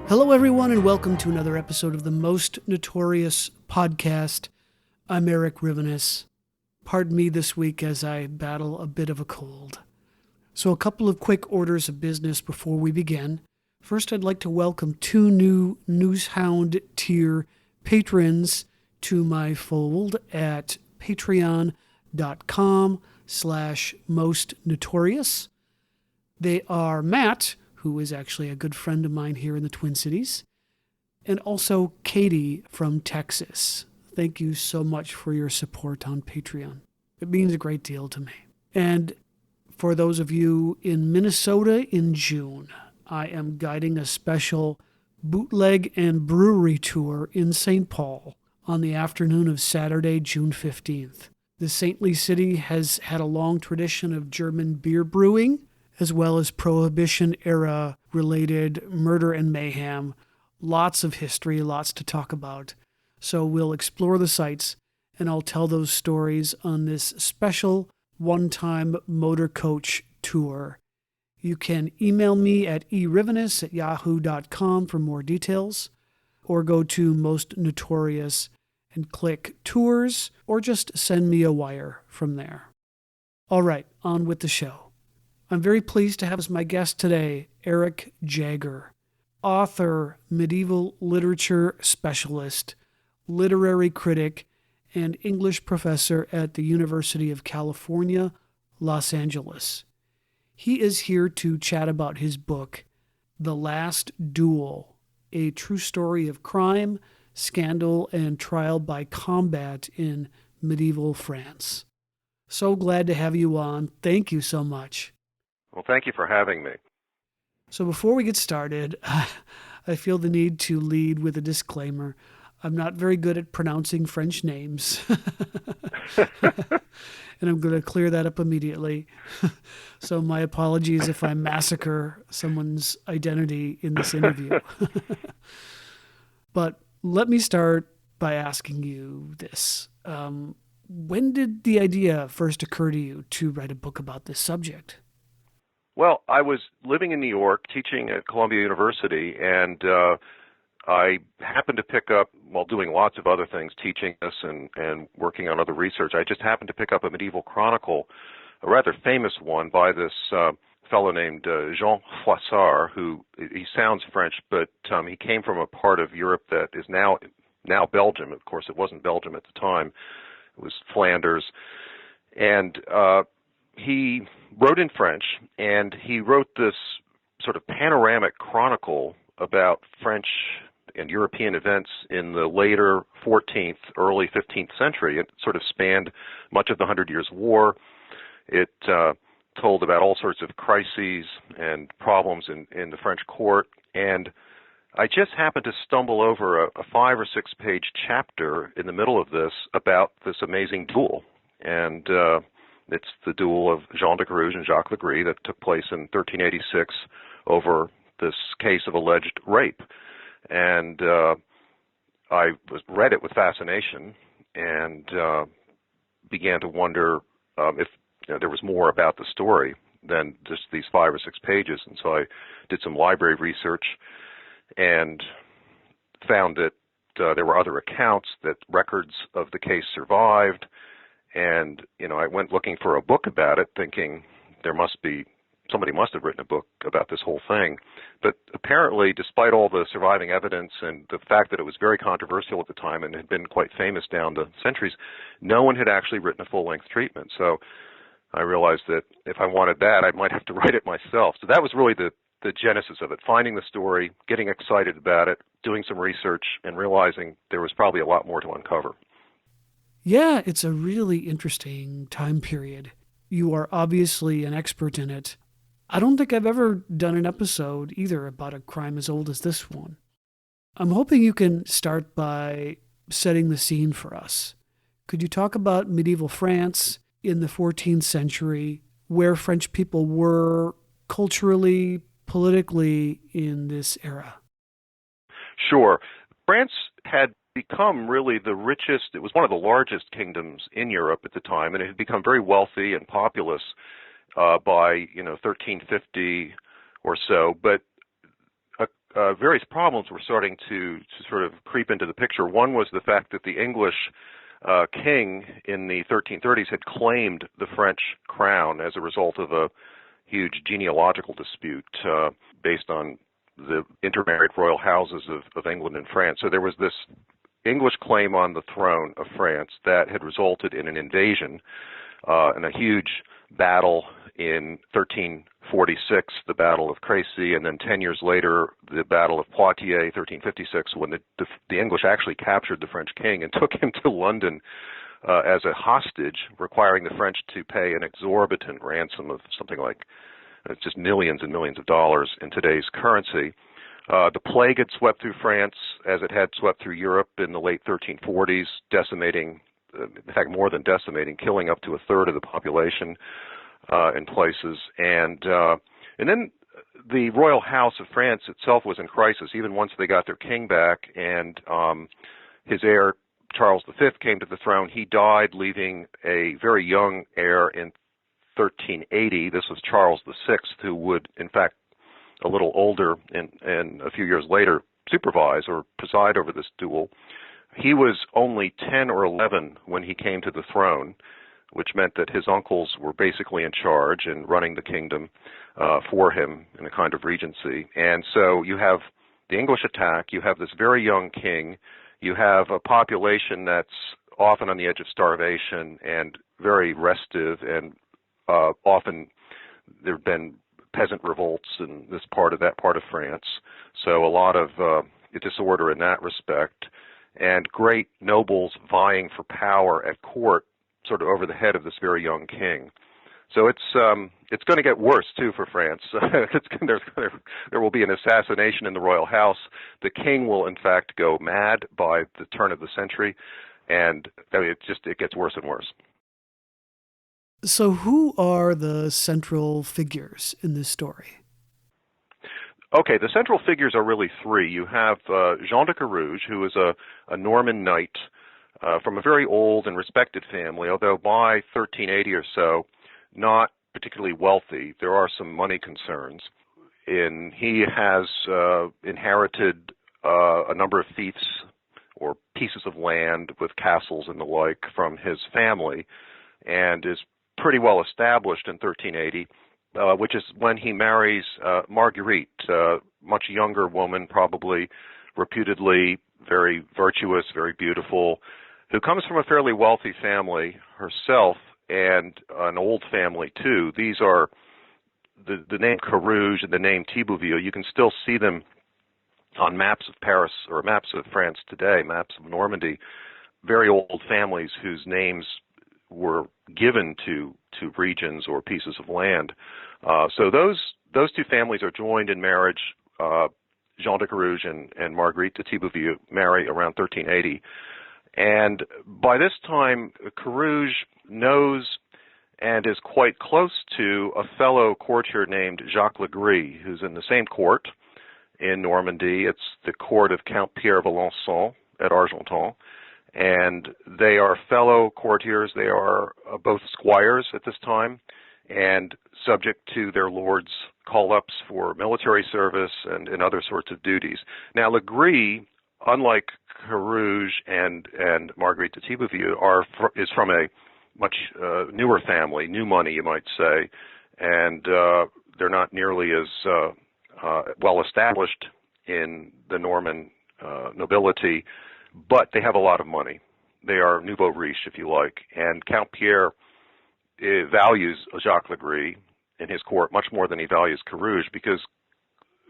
Hello, everyone, and welcome to another episode of the Most Notorious podcast. I'm Eric Jager. Pardon me this week as I battle a bit of a cold. So a couple of quick orders of business before we begin. First, I'd like to welcome two new Newshound tier patrons to my fold at patreon.com/mostnotorious. They are Matt, who is actually a good friend of mine here in the Twin Cities, and also Katie from Texas. Thank you so much for your support on Patreon. It means a great deal to me. And for those of you in Minnesota in June, I am guiding a special bootleg and brewery tour in St. Paul on the afternoon of Saturday, June 15th. The saintly city has had a long tradition of German beer brewing, as well as Prohibition-era related murder and mayhem. Lots of history, lots to talk about. So we'll explore the sites, and I'll tell those stories on this special one-time motor coach tour. You can email me at erivenis@yahoo.com for more details, or go to Most Notorious and click Tours, or just send me a wire from there. All right, on with the show. I'm very pleased to have as my guest today, Eric Jager, author, medieval literature specialist, literary critic, and English professor at the University of California, Los Angeles. He is here to chat about his book, The Last Duel, a true story of crime, scandal, and trial by combat in medieval France. So glad to have you on. Thank you so much. Well, thank you for having me. So before we get started, I feel the need to lead with a disclaimer. I'm not very good at pronouncing French names. And I'm going to clear that up immediately. So my apologies if I massacre someone's identity in this interview. But let me start by asking you this. When did the idea first occur to you to write a book about this subject? Well, I was living in New York, teaching at Columbia University, and I happened to pick up, while doing lots of other things, teaching this and working on other research, I just happened to pick up a medieval chronicle, a rather famous one by this fellow named Jean Froissart, who, he sounds French, but he came from a part of Europe that is now Belgium. Of course, it wasn't Belgium at the time. It was Flanders. And he wrote in French, and he wrote this sort of panoramic chronicle about French and European events in the later 14th, early 15th century. It sort of spanned much of the 100 Years' War. It told about all sorts of crises and problems in the French court. And I just happened to stumble over a 5 or 6 page chapter in the middle of this about this amazing duel. And it's the duel of Jean de Carrouges and Jacques LeGris that took place in 1386 over this case of alleged rape. And I read it with fascination and began to wonder if there was more about the story than just these 5 or 6 pages. And so I did some library research and found that there were other accounts, that records of the case survived. And, I went looking for a book about it, thinking somebody must have written a book about this whole thing. But apparently, despite all the surviving evidence and the fact that it was very controversial at the time and had been quite famous down the centuries, no one had actually written a full-length treatment. So I realized that if I wanted that, I might have to write it myself. So that was really the genesis of it, finding the story, getting excited about it, doing some research, and realizing there was probably a lot more to uncover. Yeah, it's a really interesting time period. You are obviously an expert in it. I don't think I've ever done an episode either about a crime as old as this one. I'm hoping you can start by setting the scene for us. Could you talk about medieval France in the 14th century, where French people were culturally, politically in this era? Sure. France had become really the richest, it was one of the largest kingdoms in Europe at the time, and it had become very wealthy and populous by 1350 or so. But various problems were starting to sort of creep into the picture. One was the fact that the English king in the 1330s had claimed the French crown as a result of a huge genealogical dispute based on the intermarried royal houses of England and France. So there was this English claim on the throne of France that had resulted in an invasion and a huge battle in 1346, the Battle of Crécy, and then 10 years later, the Battle of Poitiers, 1356, when the English actually captured the French king and took him to London as a hostage, requiring the French to pay an exorbitant ransom of something like just millions and millions of dollars in today's currency. The plague had swept through France as it had swept through Europe in the late 1340s, decimating, in fact, more than decimating, killing up to a third of the population in places. And then the royal house of France itself was in crisis, even once they got their king back, and his heir, Charles V, came to the throne. He died, leaving a very young heir in 1380. This was Charles VI, who would, in fact, a little older and a few years later, supervise or preside over this duel. He was only 10 or 11 when he came to the throne, which meant that his uncles were basically in charge and running the kingdom for him in a kind of regency. And so you have the English attack, you have this very young king, you have a population that's often on the edge of starvation and very restive, and often there have been peasant revolts in this part of that part of France. So a lot of disorder in that respect, and great nobles vying for power at court, sort of over the head of this very young king. So it's going to get worse too for France. There will be an assassination in the royal house. The king will in fact go mad by the turn of the century, and it gets worse and worse. So who are the central figures in this story? Okay, the central figures are really three. You have Jean de Carrouges, who is a Norman knight from a very old and respected family, although by 1380 or so, not particularly wealthy. There are some money concerns. He has inherited a number of fiefs or pieces of land with castles and the like from his family, and is pretty well established in 1380, which is when he marries Marguerite, a much younger woman, probably reputedly very virtuous, very beautiful, who comes from a fairly wealthy family herself, and an old family too. These are the name Carroughes and the name Thibouville. You can still see them on maps of Paris or maps of France today, maps of Normandy. Very old families whose names were given to regions or pieces of land. So those two families are joined in marriage. Jean de Carrouges and Marguerite de Thibouville marry around 1380. And by this time, Carrouges knows and is quite close to a fellow courtier named Jacques LeGris, who's in the same court in Normandy. It's the court of Count Pierre Valençon at Argentan. And they are fellow courtiers. They are both squires at this time and subject to their lord's call-ups for military service and other sorts of duties. Now, LeGris, unlike Carrouges and Marguerite de Thibouville, is from a much newer family, new money, you might say, and they're not nearly as well established in the Norman nobility, but they have a lot of money. They are nouveau riche, if you like, and Count Pierre values Jacques LeGris in his court much more than he values Carrouges, because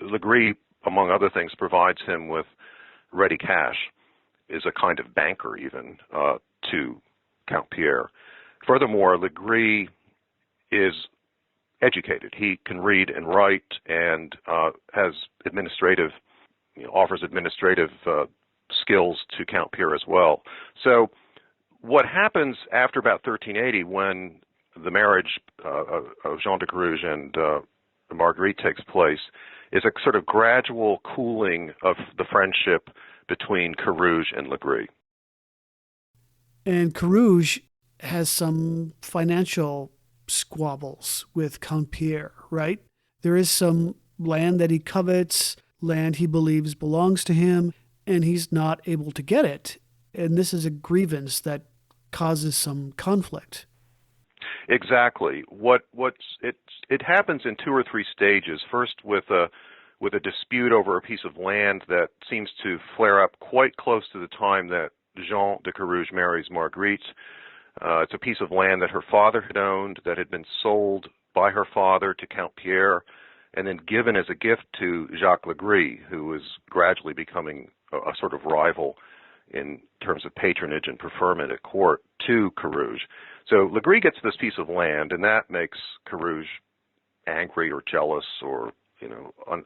LeGris, among other things, provides him with ready cash, is a kind of banker even to Count Pierre. Furthermore, LeGris is educated. He can read and write and has offers administrative skills to Count Pierre as well. So what happens after about 1380, when the marriage of Jean de Carrouges and Marguerite takes place, is a sort of gradual cooling of the friendship between Carrouges and LeGris. And Carrouges has some financial squabbles with Count Pierre, right? There is some land that he covets. land he believes belongs to him, and he's not able to get it. And this is a grievance that causes some conflict. Exactly. It happens in two or three stages. First, with a dispute over a piece of land that seems to flare up quite close to the time that Jean de Carrouges marries Marguerite. It's a piece of land that her father had owned, that had been sold by her father to Count Pierre, and then given as a gift to Jacques LeGris, who was gradually becoming a sort of rival in terms of patronage and preferment at court to Carrouges. So LeGris gets this piece of land, and that makes Carrouges angry or jealous or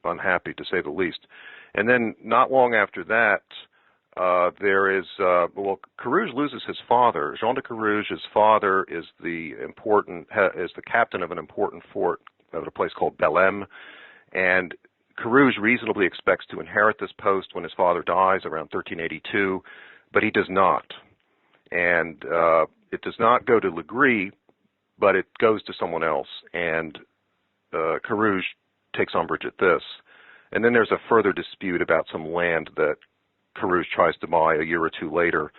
unhappy, to say the least. And then not long after that, Carrouges loses his father. Jean de Carrouges' father is the captain of an important fort at a place called Belém, and Carrouges reasonably expects to inherit this post when his father dies around 1382, but he does not. And it does not go to LeGris, but it goes to someone else, and Carrouges takes umbrage at this. And then there's a further dispute about some land that Carrouges tries to buy a year or two later,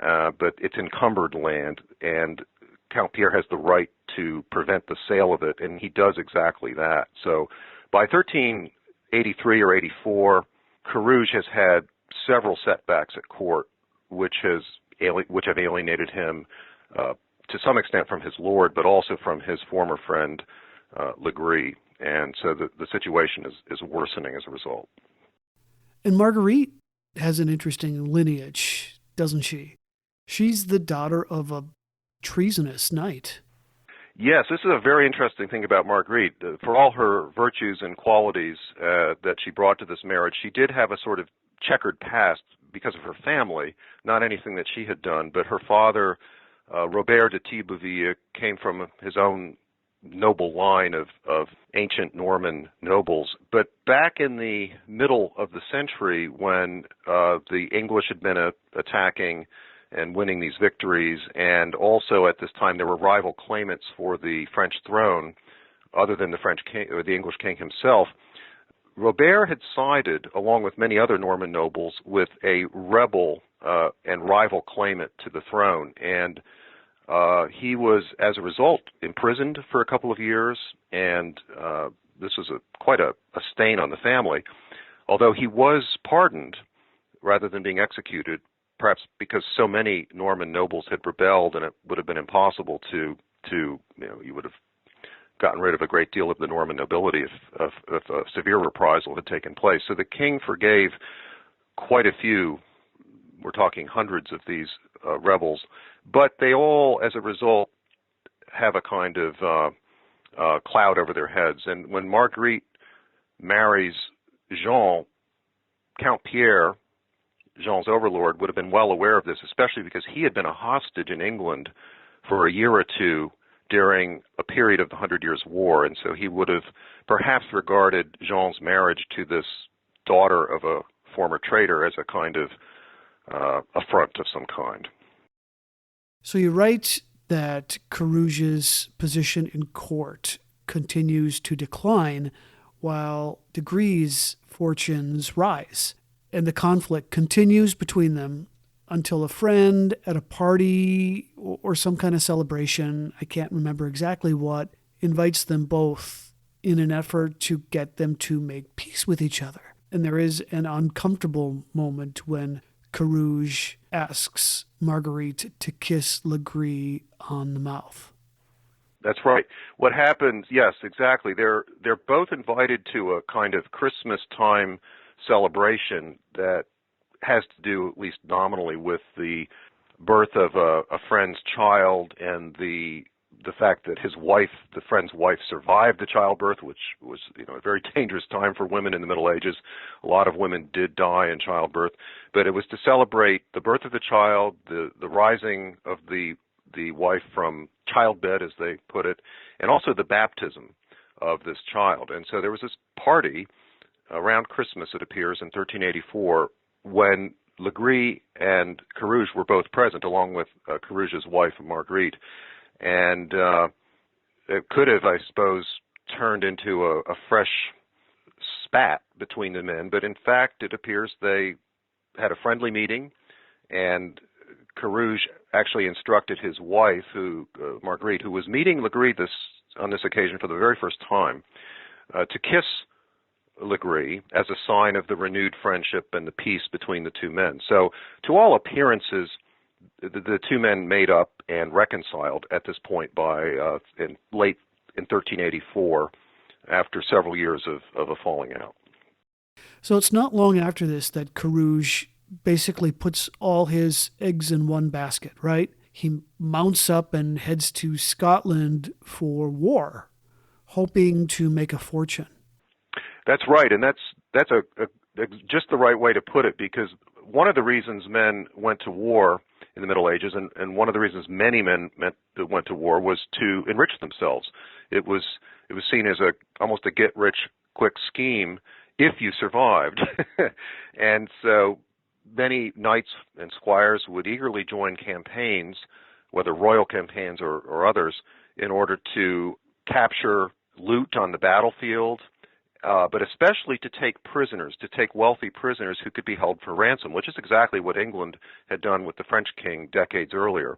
but it's encumbered land, and Count Pierre has the right to prevent the sale of it, and he does exactly that. So by 1383 or 84, Carrouges has had several setbacks at court, which have alienated him to some extent from his lord, but also from his former friend LeGris. And so the situation is worsening as a result. And Marguerite has an interesting lineage, doesn't she? She's the daughter of a treasonous knight. Yes, this is a very interesting thing about Marguerite. For all her virtues and qualities that she brought to this marriage, she did have a sort of checkered past because of her family, not anything that she had done, but her father, Robert de Thibeauville, came from his own noble line of ancient Norman nobles. But back in the middle of the century, when the English had been attacking and winning these victories, and also at this time there were rival claimants for the French throne, other than the French king or the English king himself, Robert had sided, along with many other Norman nobles, with a rebel and rival claimant to the throne, and he was, as a result, imprisoned for a couple of years, and this was quite a stain on the family. Although he was pardoned rather than being executed, perhaps because so many Norman nobles had rebelled, and it would have been impossible to you would have gotten rid of a great deal of the Norman nobility if a severe reprisal had taken place. So the king forgave quite a few. We're talking hundreds of these rebels, but they all, as a result, have a kind of cloud over their heads. And when Marguerite marries Jean, Count Pierre, Jean's overlord, would have been well aware of this, especially because he had been a hostage in England for a year or two during a period of the 100 Years' War, and so he would have perhaps regarded Jean's marriage to this daughter of a former traitor as a kind of affront of some kind. So you write that Carrouges' position in court continues to decline while de Gris' fortunes rise, and the conflict continues between them until a friend at a party or some kind of celebration, I can't remember exactly what, invites them both in an effort to get them to make peace with each other. And there is an uncomfortable moment when Carrouges asks Marguerite to kiss LeGris on the mouth. That's right. What happens, yes, exactly. They're both invited to a kind of Christmas time celebration that has to do, at least nominally, with the birth of a friend's child and the fact that his wife, the friend's wife, survived the childbirth, which was a very dangerous time for women in the Middle Ages. A lot of women did die in childbirth, but it was to celebrate the birth of the child, the rising of the wife from childbed, as they put it, and also the baptism of this child. And so there was this party around Christmas, it appears, in 1384, when LeGris and Carrouges were both present, along with Carrouges' wife, Marguerite. And it could have, I suppose, turned into a fresh spat between the men, but in fact it appears they had a friendly meeting, and Carroughes actually instructed his wife, Marguerite, who was meeting LeGris on this occasion for the very first time, to kiss LeGris as a sign of the renewed friendship and the peace between the two men. So, to all appearances, the two men made up and reconciled at this point in 1384, after several years of a falling out. So it's not long after this that Carrouges basically puts all his eggs in one basket, right? He mounts up and heads to Scotland for war, hoping to make a fortune. That's right, and that's just the right way to put it, because one of the reasons men went to war in the Middle Ages, and one of the reasons many men went to war, was to enrich themselves. It was seen as almost a get-rich-quick scheme if you survived. And so many knights and squires would eagerly join campaigns, whether royal campaigns or others, in order to capture loot on the battlefield, but especially to take prisoners, to take wealthy prisoners who could be held for ransom, which is exactly what England had done with the French king decades earlier,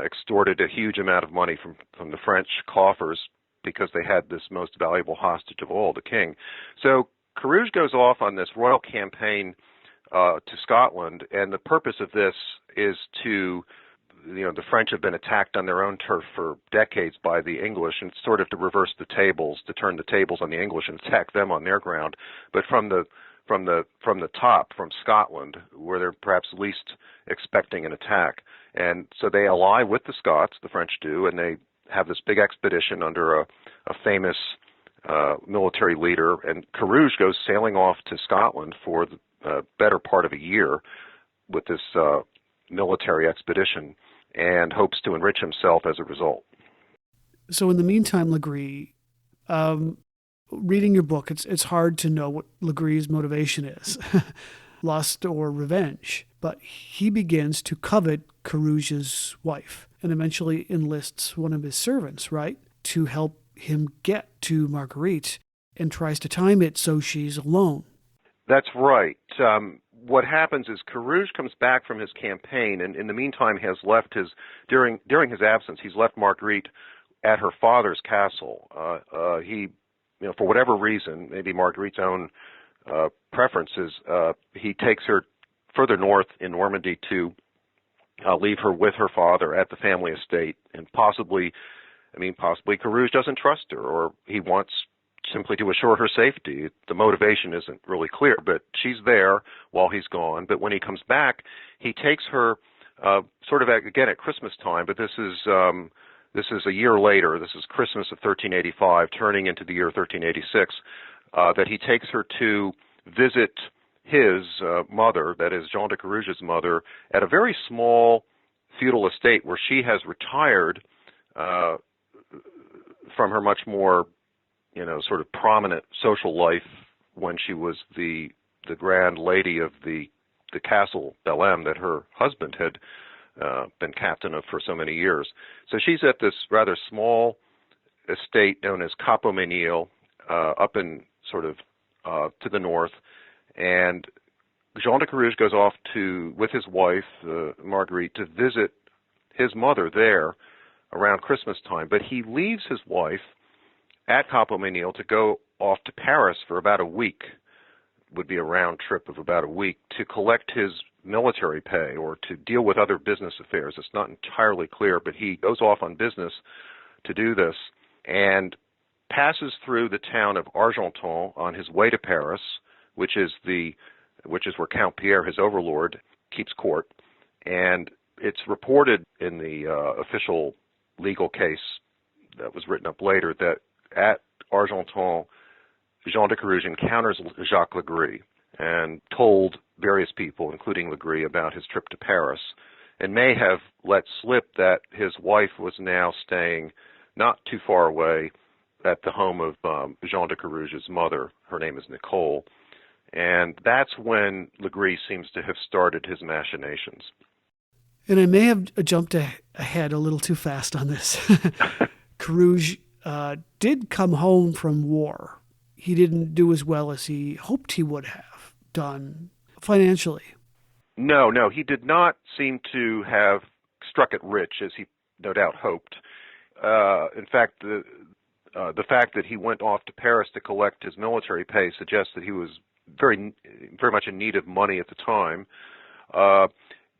extorted a huge amount of money from the French coffers because they had this most valuable hostage of all, the king. So Carrouges goes off on this royal campaign to Scotland, and the purpose of this is to, the French have been attacked on their own turf for decades by the English, and sort of to reverse the tables, to turn the tables on the English and attack them on their ground, but from the top, from Scotland, where they're perhaps least expecting an attack. And so they ally with the Scots, the French do, and they have this big expedition under a famous military leader, and Carrouges goes sailing off to Scotland for the better part of a year with this military expedition, and hopes to enrich himself as a result. So in the meantime, LeGris, reading your book, it's hard to know what LeGris' motivation is, lust or revenge, but he begins to covet Carrouges' wife and eventually enlists one of his servants, right, to help him get to Marguerite, and tries to time it so she's alone. That's right. What happens is Carrouges comes back from his campaign, and in the meantime has left during his absence, he's left Marguerite at her father's castle. He, for whatever reason, maybe Marguerite's own preferences, he takes her further north in Normandy to leave her with her father at the family estate, and possibly Carrouges doesn't trust her, or he wants simply to assure her safety. The motivation isn't really clear, but she's there while he's gone. But when he comes back, he takes her sort of again at Christmas time, but this is a year later. This is Christmas of 1385, turning into the year 1386, that he takes her to visit his mother, that is Jean de Carrouges' mother, at a very small feudal estate where she has retired from her much more, sort of prominent social life when she was the grand lady of the castle Belem that her husband had been captain of for so many years. So she's at this rather small estate known as Cap-au-Menil, up in sort of to the north, and Jean de Carrouges goes off with his wife, Marguerite, to visit his mother there around Christmas time, but he leaves his wife at Cap-au-Menil to go off to Paris for about a week, would be a round trip of about a week, to collect his military pay or to deal with other business affairs. It's not entirely clear, but he goes off on business to do this and passes through the town of Argenton on his way to Paris, which is where Count Pierre, his overlord, keeps court. And it's reported in the official legal case that was written up later that at Argenton, Jean de Carrouges encounters Jacques LeGris and told various people, including LeGris, about his trip to Paris, and may have let slip that his wife was now staying not too far away at the home of Jean de Carrouges' mother. Her name is Nicole. And that's when LeGris seems to have started his machinations. And I may have jumped ahead a little too fast on this. Carrouges did come home from war. he didn't do as well as he hoped he would have done financially. No, he did not seem to have struck it rich, as he no doubt hoped. In fact, the fact that he went off to Paris to collect his military pay suggests that he was very, very much in need of money at the time.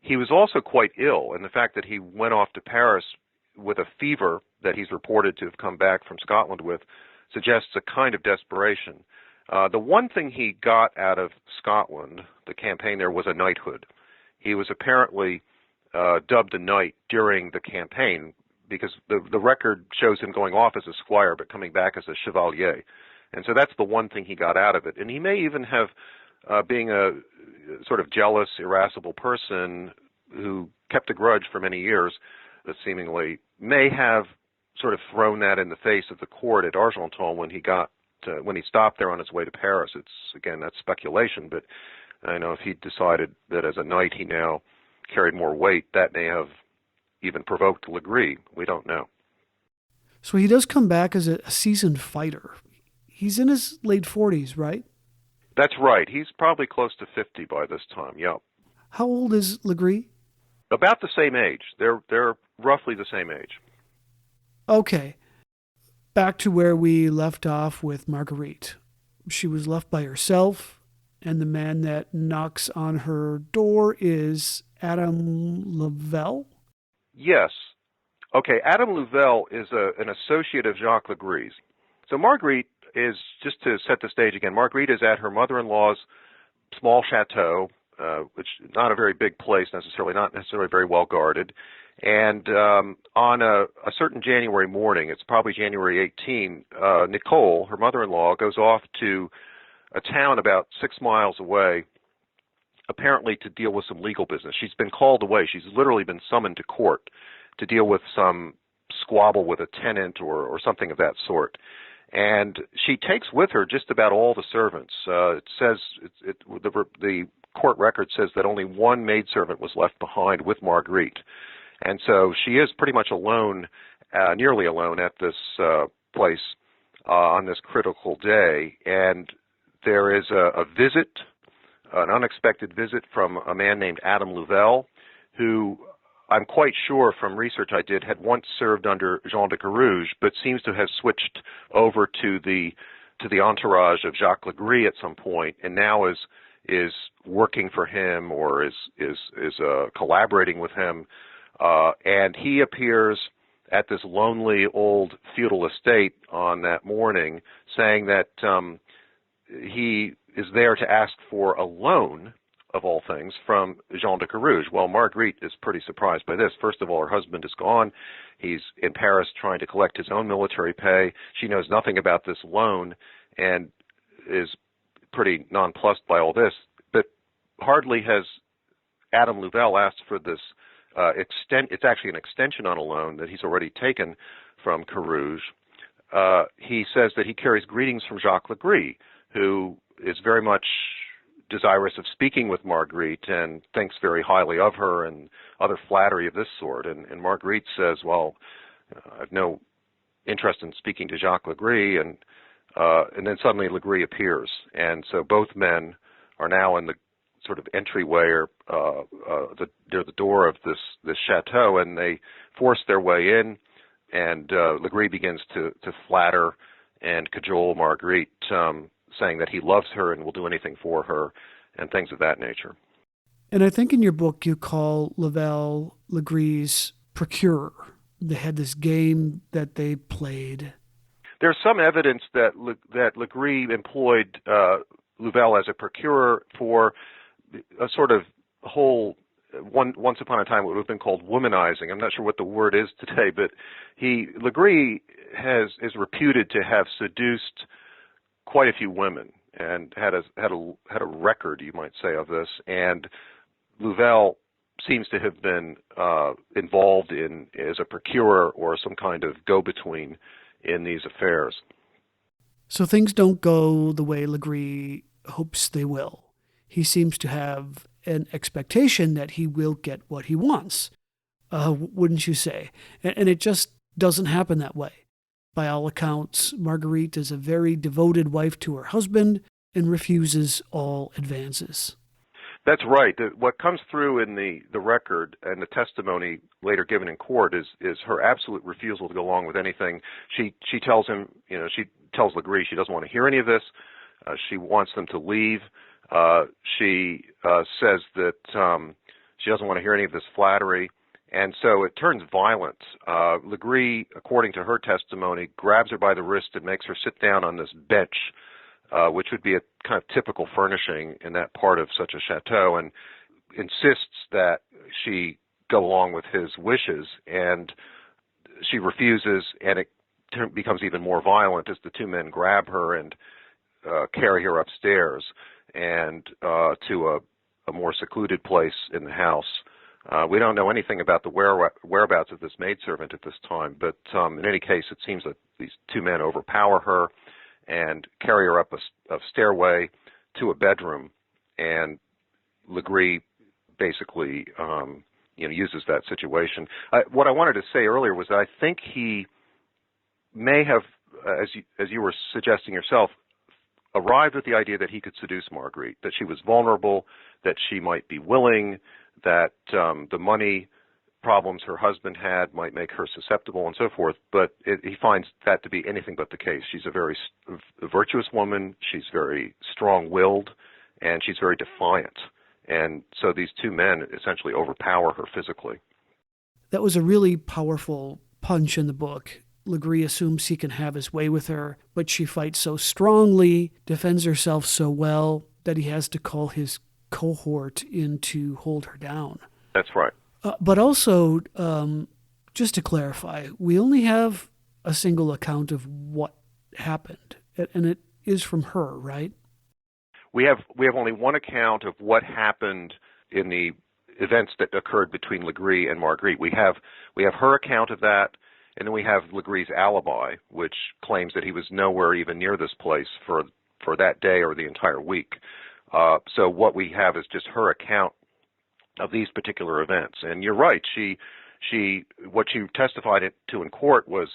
He was also quite ill, and the fact that he went off to Paris with a fever that he's reported to have come back from Scotland with suggests a kind of desperation. The one thing he got out of Scotland, the campaign there, was a knighthood. He was apparently dubbed a knight during the campaign because the record shows him going off as a squire but coming back as a chevalier. And so that's the one thing he got out of it. And he may even have, being a sort of jealous, irascible person who kept a grudge for many years, seemingly, may have sort of thrown that in the face of the court at Argenton when he stopped there on his way to Paris. That's speculation, but I know if he decided that as a knight he now carried more weight, that may have even provoked LeGris. We don't know. So he does come back as a seasoned fighter. He's in his late 40s, right? That's right. He's probably close to 50 by this time, yeah. How old is LeGris? About the same age. They're roughly the same age. Okay. Back to where we left off with Marguerite. She was left by herself, and the man that knocks on her door is Adam Louvel? Yes. Okay, Adam Louvel is an associate of Jacques LeGris. So Marguerite is, just to set the stage again, Marguerite is at her mother-in-law's small chateau, which is not a very big place necessarily, not necessarily very well guarded. And on a certain January morning, it's probably January 18, Nicole, her mother-in-law, goes off to a town about 6 miles away, apparently to deal with some legal business. She's been called away. She's literally been summoned to court to deal with some squabble with a tenant or something of that sort. And she takes with her just about all the servants. It says the court record says that only one maidservant was left behind with Marguerite. And so she is pretty much alone, nearly alone at this place on this critical day. And there is a visit, an unexpected visit from a man named Adam Louvel, who I'm quite sure from research I did had once served under Jean de Carrouges, but seems to have switched over to the entourage of Jacques LeGris at some point, and now is working for him or is collaborating with him. And he appears at this lonely old feudal estate on that morning, saying that he is there to ask for a loan, of all things, from Jean de Carrouges. Well, Marguerite is pretty surprised by this. First of all, her husband is gone. He's in Paris trying to collect his own military pay. She knows nothing about this loan and is pretty nonplussed by all this. But hardly has Adam Louvel asked for this it's actually an extension on a loan that he's already taken from Carroughes. He says that he carries greetings from Jacques LeGris, who is very much desirous of speaking with Marguerite and thinks very highly of her and other flattery of this sort. And Marguerite says, well, I've no interest in speaking to Jacques LeGris. And then suddenly LeGris appears. And so both men are now in the sort of entryway or near the door of this chateau, and they force their way in, and LeGris begins to flatter and cajole Marguerite, saying that he loves her and will do anything for her, and things of that nature. And I think in your book you call Louvel LeGris' procurer. They had this game that they played. There's some evidence that LeGris employed Louvel as a procurer for a sort of whole, once upon a time it would have been called womanizing. I'm not sure what the word is today, but LeGris is reputed to have seduced quite a few women and had a record, you might say, of this. And Louvel seems to have been involved as a procurer or some kind of go-between in these affairs. So things don't go the way LeGris hopes they will. He seems to have an expectation that he will get what he wants, wouldn't you say? And it just doesn't happen that way. By all accounts, Marguerite is a very devoted wife to her husband and refuses all advances. That's right. What comes through in the record and the testimony later given in court is her absolute refusal to go along with anything. She tells him, she tells LeGris she doesn't want to hear any of this. She wants them to leave. She says that she doesn't want to hear any of this flattery. And so it turns violent. LeGris, according to her testimony, grabs her by the wrist and makes her sit down on this bench, which would be a kind of typical furnishing in that part of such a chateau, and insists that she go along with his wishes. And she refuses, and it becomes even more violent as the two men grab her and carry her upstairs and to a more secluded place in the house. We don't know anything about the whereabouts of this maidservant at this time, but in any case, it seems that these two men overpower her and carry her up a stairway to a bedroom, and LeGris basically uses that situation. What I wanted to say earlier was that I think he may have, as you were suggesting yourself, arrived at the idea that he could seduce Marguerite, that she was vulnerable, that she might be willing, that the money problems her husband had might make her susceptible and so forth, but he finds that to be anything but the case. She's a very virtuous woman, she's very strong-willed, and she's very defiant. And so these two men essentially overpower her physically. That was a really powerful punch in the book. LeGris assumes he can have his way with her, but she fights so strongly, defends herself so well, that he has to call his cohort in to hold her down. That's right. But also, just to clarify, we only have a single account of what happened, and it is from her, right? We have only one account of what happened in the events that occurred between LeGris and Marguerite. We have her account of that, and then we have LeGris' alibi, which claims that he was nowhere even near this place for that day or the entire week. So what we have is just her account of these particular events. And you're right, what she testified to in court was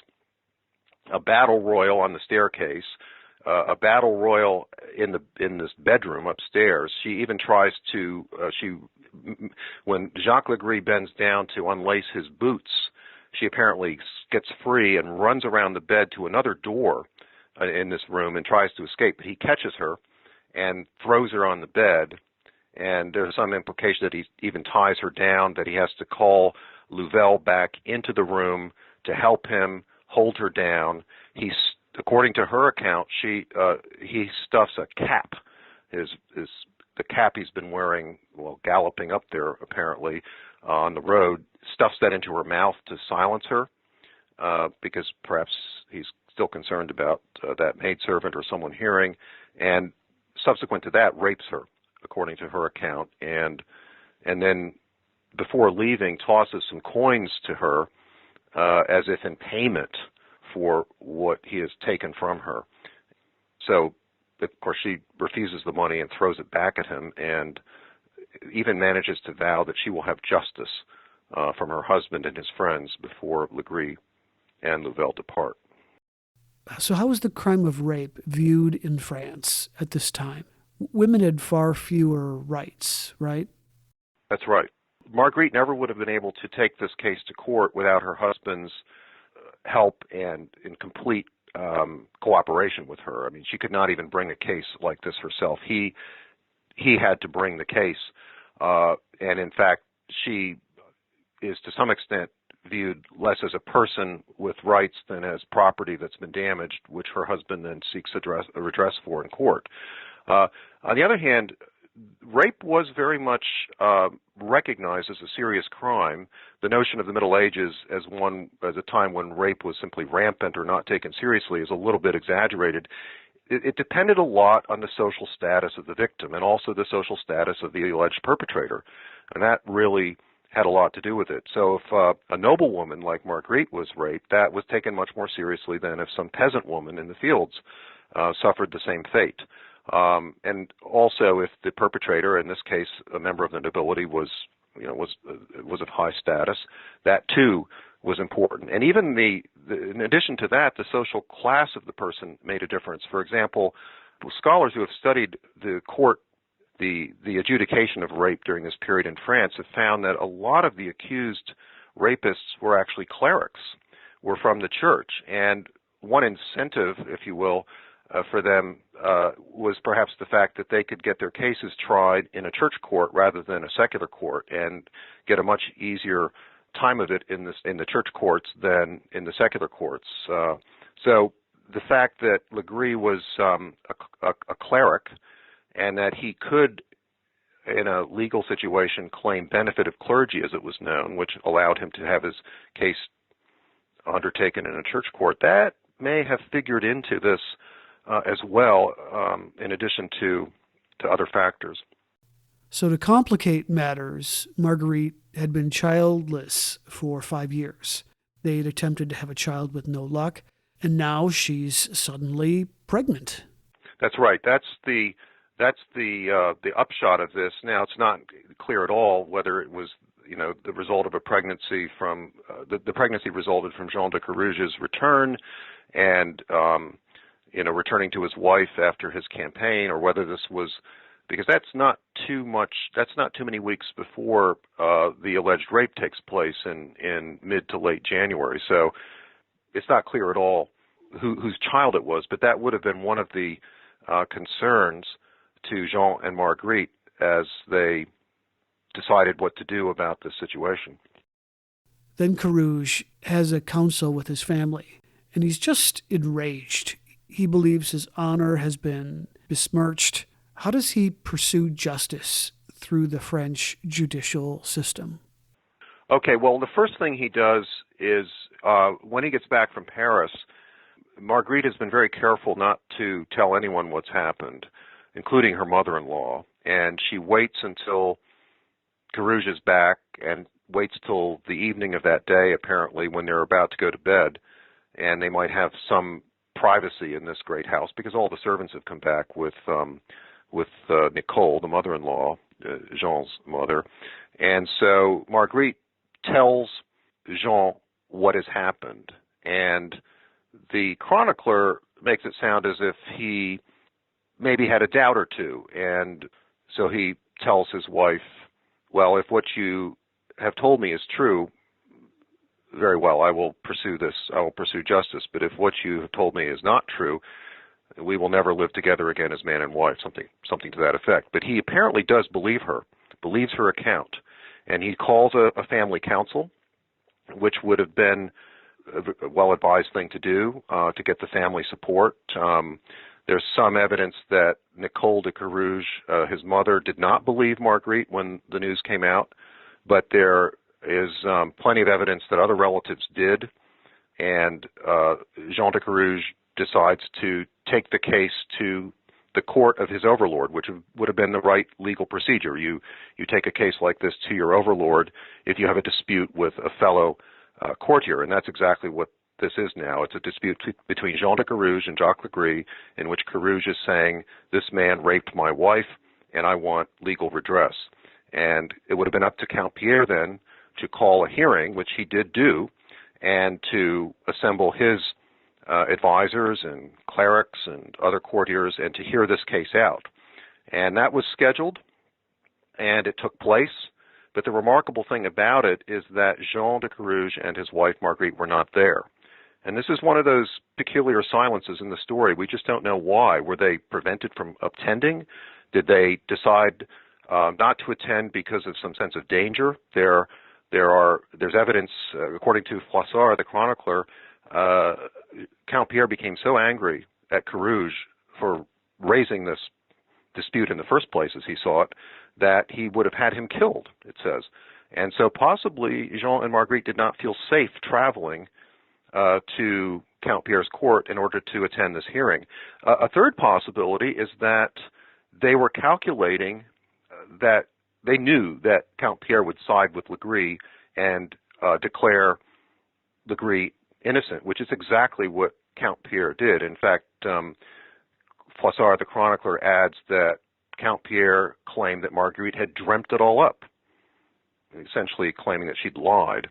a battle royal on the staircase, a battle royal in this bedroom upstairs. She even tries to when Jacques LeGris bends down to unlace his boots, she apparently gets free and runs around the bed to another door in this room and tries to escape. He catches her and throws her on the bed, and there's some implication that he even ties her down, that he has to call Louvel back into the room to help him hold her down. According to her account, he stuffs a cap, the cap he's been wearing while galloping up there apparently on the road, stuffs that into her mouth to silence her, because perhaps he's still concerned about that maidservant or someone hearing, and subsequent to that rapes her, according to her account, and then before leaving tosses some coins to her as if in payment for what he has taken from her. So, of course, she refuses the money and throws it back at him, and even manages to vow that she will have justice from her husband and his friends before LeGris and Louvel depart. So how was the crime of rape viewed in France at this time? Women had far fewer rights, right? That's right. Marguerite never would have been able to take this case to court without her husband's help and in complete cooperation with her. I mean, she could not even bring a case like this herself. He had to bring the case, and in fact, she is to some extent viewed less as a person with rights than as property that's been damaged, which her husband then seeks a redress for in court. On the other hand, rape was very much recognized as a serious crime. The notion of the Middle Ages as a time when rape was simply rampant or not taken seriously is a little bit exaggerated. It depended a lot on the social status of the victim and also the social status of the alleged perpetrator, and that really had a lot to do with it. So if a noblewoman like Marguerite was raped, that was taken much more seriously than if some peasant woman in the fields suffered the same fate. And also, if the perpetrator, in this case a member of the nobility, was of high status, that too was important. And even in addition to that, the social class of the person made a difference. For example, scholars who have studied the adjudication of rape during this period in France have found that a lot of the accused rapists were actually clerics, were from the church. And one incentive, if you will, for them was perhaps the fact that they could get their cases tried in a church court rather than a secular court and get a much easier time of it in the church courts than in the secular courts. So the fact that LeGris was a cleric and that he could, in a legal situation, claim benefit of clergy, as it was known, which allowed him to have his case undertaken in a church court, that may have figured into this as well, in addition to other factors. So to complicate matters, Marguerite had been childless for 5 years. They'd attempted to have a child with no luck, and now she's suddenly pregnant. That's right. That's the upshot of this. Now, it's not clear at all whether it was, the result of a pregnancy from the pregnancy resulted from Jean de Carrouges' return and returning to his wife after his campaign, or whether this was because that's not too many weeks before the alleged rape takes place in mid to late January. So it's not clear at all whose child it was, but that would have been one of the concerns to Jean and Marguerite as they decided what to do about this situation. Then Carroughes has a council with his family, and he's just enraged. He believes his honor has been besmirched. How does he pursue justice through the French judicial system? Okay, well, the first thing he does is when he gets back from Paris, Marguerite has been very careful not to tell anyone what's happened, including her mother-in-law, and she waits until Carroughes is back and waits till the evening of that day, apparently, when they're about to go to bed, and they might have some privacy in this great house because all the servants have come back with Nicole, the mother-in-law, Jean's mother. And so Marguerite tells Jean what has happened. And the chronicler makes it sound as if he maybe had a doubt or two. And so he tells his wife, well, if what you have told me is true, very well, I will pursue this. I will pursue justice. But if what you have told me is not true, we will never live together again as man and wife, something to that effect. But he apparently does believes her account. And he calls a family council, which would have been a well-advised thing to do to get the family support. There's some evidence that Nicole de Carrouges, his mother, did not believe Marguerite when the news came out, but there is plenty of evidence that other relatives did, and Jean de Carrouges decides to take the case to the court of his overlord, which would have been the right legal procedure. You take a case like this to your overlord if you have a dispute with a fellow courtier, and that's exactly what this is now. It's a dispute between Jean de Carrouges and Jacques LeGris, in which Carrouges is saying, this man raped my wife, and I want legal redress. And it would have been up to Count Pierre then to call a hearing, which he did do, and to assemble his advisors and clerics and other courtiers and to hear this case out. And that was scheduled, and it took place. But the remarkable thing about it is that Jean de Carrouges and his wife Marguerite were not there. And this is one of those peculiar silences in the story. We just don't know why. Were they prevented from attending? Did they decide not to attend because of some sense of danger? There's evidence, according to Froissart, the chronicler, Count Pierre became so angry at Carrouges for raising this dispute in the first place, as he saw it, that he would have had him killed, it says. And so possibly Jean and Marguerite did not feel safe traveling to Count Pierre's court in order to attend this hearing. A third possibility is that they were calculating that they knew that Count Pierre would side with LeGris and declare LeGris innocent, which is exactly what Count Pierre did. In fact, Froissart, the chronicler, adds that Count Pierre claimed that Marguerite had dreamt it all up, essentially claiming that she'd lied.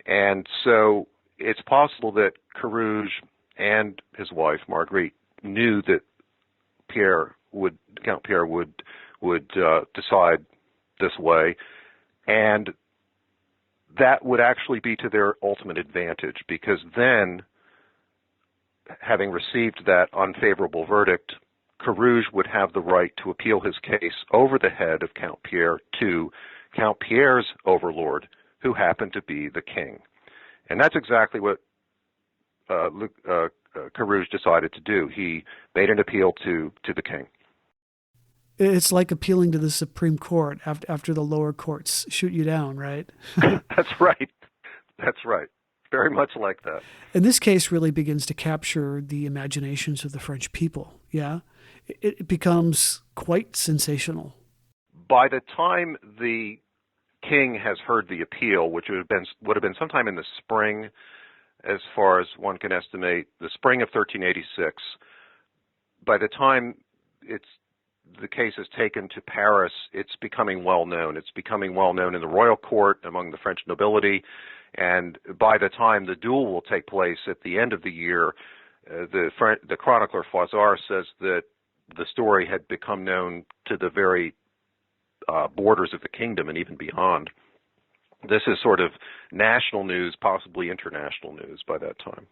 And so it's possible that Carroughes and his wife, Marguerite, knew that Count Pierre would decide this way, and that would actually be to their ultimate advantage, because then, having received that unfavorable verdict, Carroughes would have the right to appeal his case over the head of Count Pierre to Count Pierre's overlord, who happened to be the king. And that's exactly what Carroughes decided to do. He made an appeal to the king. It's like appealing to the Supreme Court after the lower courts shoot you down, right? That's right. That's right. Very much like that. And this case really begins to capture the imaginations of the French people, yeah? It becomes quite sensational. By the time the king has heard the appeal, which would have been sometime in the spring, as far as one can estimate, the spring of 1386, by the time the case is taken to Paris, it's becoming well known. It's becoming well known in the royal court, among the French nobility, and by the time the duel will take place at the end of the year, the chronicler Froissart says that the story had become known to the very borders of the kingdom and even beyond. This is sort of national news, possibly international news by that time.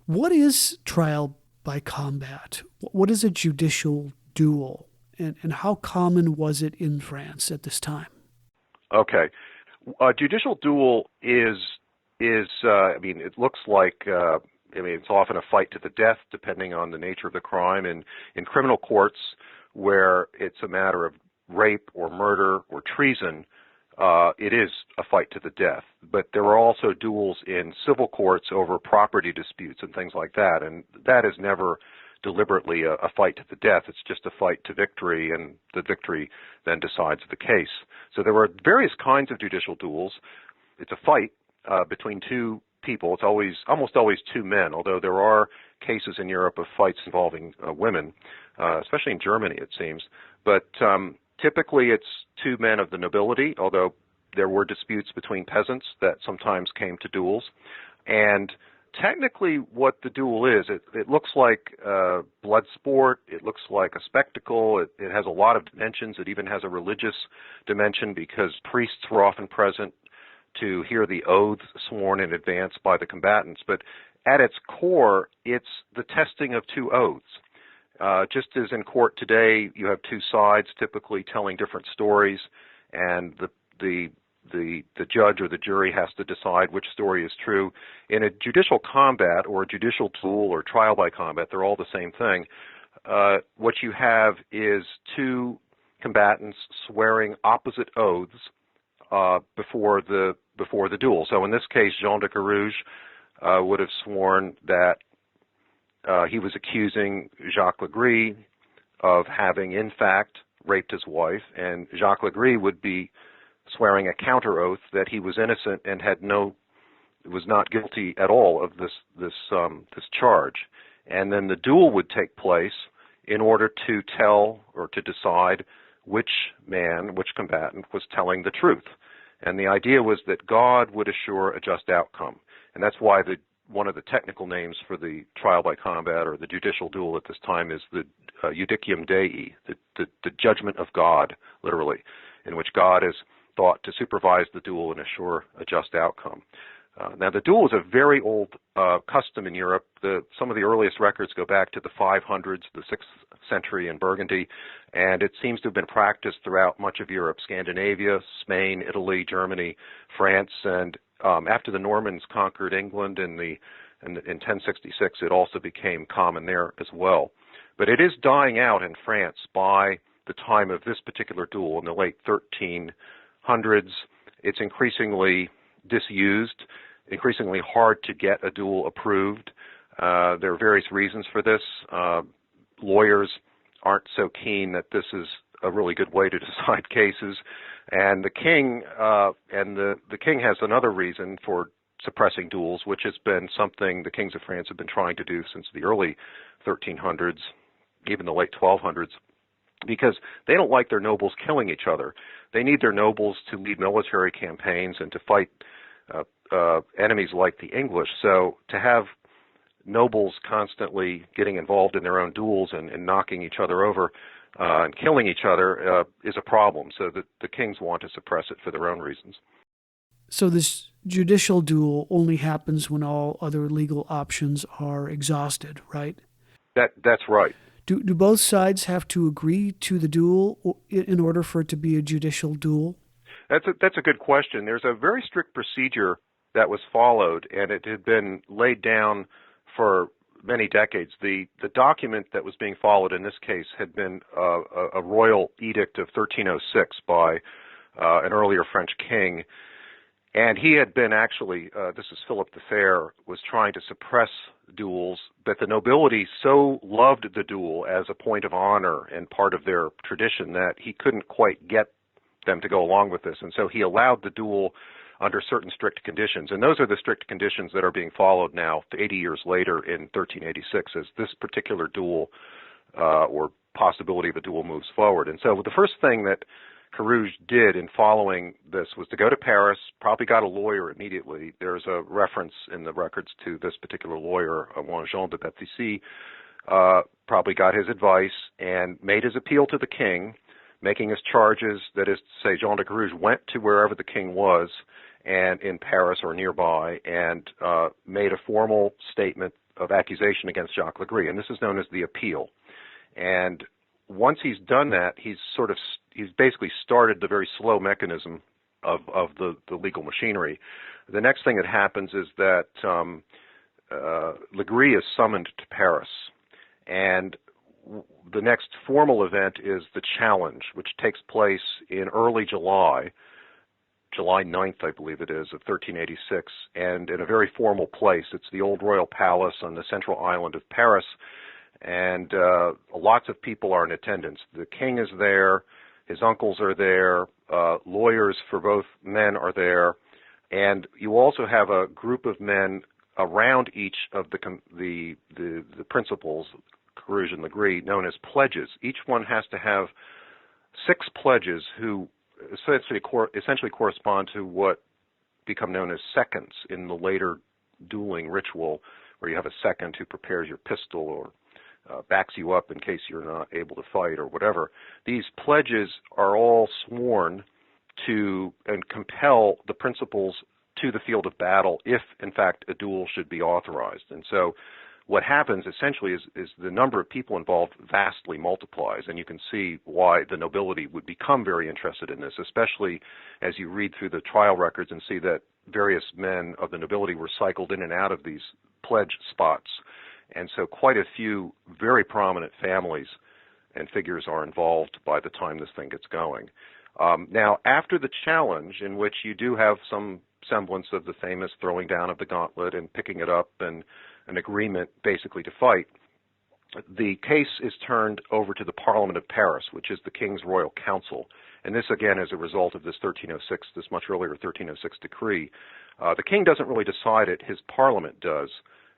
What is trial by combat? What is a judicial duel? And how common was it in France at this time? Okay. A judicial duel is it looks like, it's often a fight to the death, depending on the nature of the crime. And in criminal courts, where it's a matter of rape or murder or treason, it is a fight to the death. But there are also duels in civil courts over property disputes and things like that, and that is never deliberately a fight to the death. It's just a fight to victory, and the victory then decides the case. So there were various kinds of judicial duels. It's a fight between two people. It's almost always two men, although there are cases in Europe of fights involving women, especially in Germany, it seems. But typically it's two men of the nobility, although there were disputes between peasants that sometimes came to duels. And technically what the duel is, it looks like blood sport, it looks like a spectacle, it has a lot of dimensions, it even has a religious dimension because priests were often present to hear the oaths sworn in advance by the combatants. But at its core, it's the testing of two oaths. Just as in court today, you have two sides typically telling different stories, and the judge or the jury has to decide which story is true. In a judicial combat or a judicial duel or trial by combat, they're all the same thing. What you have is two combatants swearing opposite oaths before the duel. So in this case, Jean de Carrouges would have sworn that he was accusing Jacques LeGris of having, in fact, raped his wife, and Jacques LeGris would be swearing a counter oath that he was innocent and was not guilty at all of this charge. And then the duel would take place in order to tell or to decide which combatant was telling the truth. And the idea was that God would assure a just outcome. And that's why one of the technical names for the trial by combat or the judicial duel at this time is the judicium Dei, the judgment of God, literally, in which God is thought to supervise the duel and assure a just outcome. Now, the duel is a very old custom in Europe. Some of the earliest records go back to the 500s, the 6th century in Burgundy, and it seems to have been practiced throughout much of Europe, Scandinavia, Spain, Italy, Germany, France, and after the Normans conquered England in 1066, it also became common there as well. But it is dying out in France by the time of this particular duel in the late 1300s. It's increasingly disused, increasingly hard to get a duel approved. There are various reasons for this. Lawyers aren't so keen that this is a really good way to decide cases, and the king the king has another reason for suppressing duels, which has been something the kings of France have been trying to do since the early 1300s, even the late 1200s, because they don't like their nobles killing each other. They need their nobles to lead military campaigns and to fight enemies like the English. So to have nobles constantly getting involved in their own duels and knocking each other over and killing each other is a problem. So the kings want to suppress it for their own reasons. So this judicial duel only happens when all other legal options are exhausted, right? That's right. Do both sides have to agree to the duel in order for it to be a judicial duel? That's a good question. There's a very strict procedure that was followed, and it had been laid down for many decades. The document that was being followed in this case had been a royal edict of 1306 by an earlier French king. And he had been actually, this is Philip the Fair, was trying to suppress duels, but the nobility so loved the duel as a point of honor and part of their tradition that he couldn't quite get them to go along with this. And so he allowed the duel under certain strict conditions. And those are the strict conditions that are being followed now 80 years later in 1386 as this particular duel or possibility of a duel moves forward. And so the first thing that Carroughes did in following this was to go to Paris, probably got a lawyer immediately. There's a reference in the records to this particular lawyer, Jean de Carrouges, probably got his advice and made his appeal to the king, making his charges. That is to say, Jean de Carrouges went to wherever the king was and in Paris or nearby and made a formal statement of accusation against Jacques LeGris, and this is known as the appeal. And once he's done that, he's basically started the very slow mechanism of the legal machinery. The next thing that happens is that LeGris is summoned to Paris, and the next formal event is the challenge, which takes place in early July 9th, I believe it is, of 1386, and in a very formal place. It's the old royal palace on the central island of Paris, and lots of people are in attendance. The king is there, his uncles are there, lawyers for both men are there, and you also have a group of men around each of the principals, Carrouges and LeGris, known as pledges. Each one has to have 6 pledges who essentially correspond to what become known as seconds in the later dueling ritual, where you have a second who prepares your pistol or backs you up in case you're not able to fight or whatever. These pledges are all sworn to and compel the principals to the field of battle if, in fact, a duel should be authorized. And so what happens essentially is the number of people involved vastly multiplies, and you can see why the nobility would become very interested in this, especially as you read through the trial records and see that various men of the nobility were cycled in and out of these pledge spots. And so quite a few very prominent families and figures are involved by the time this thing gets going. Now, after the challenge, in which you do have some semblance of the famous throwing down of the gauntlet and picking it up and an agreement basically to fight, the case is turned over to the Parliament of Paris, which is the King's Royal Council. And this, again, is a result of this 1306, this much earlier 1306 decree. The king doesn't really decide it, his Parliament does,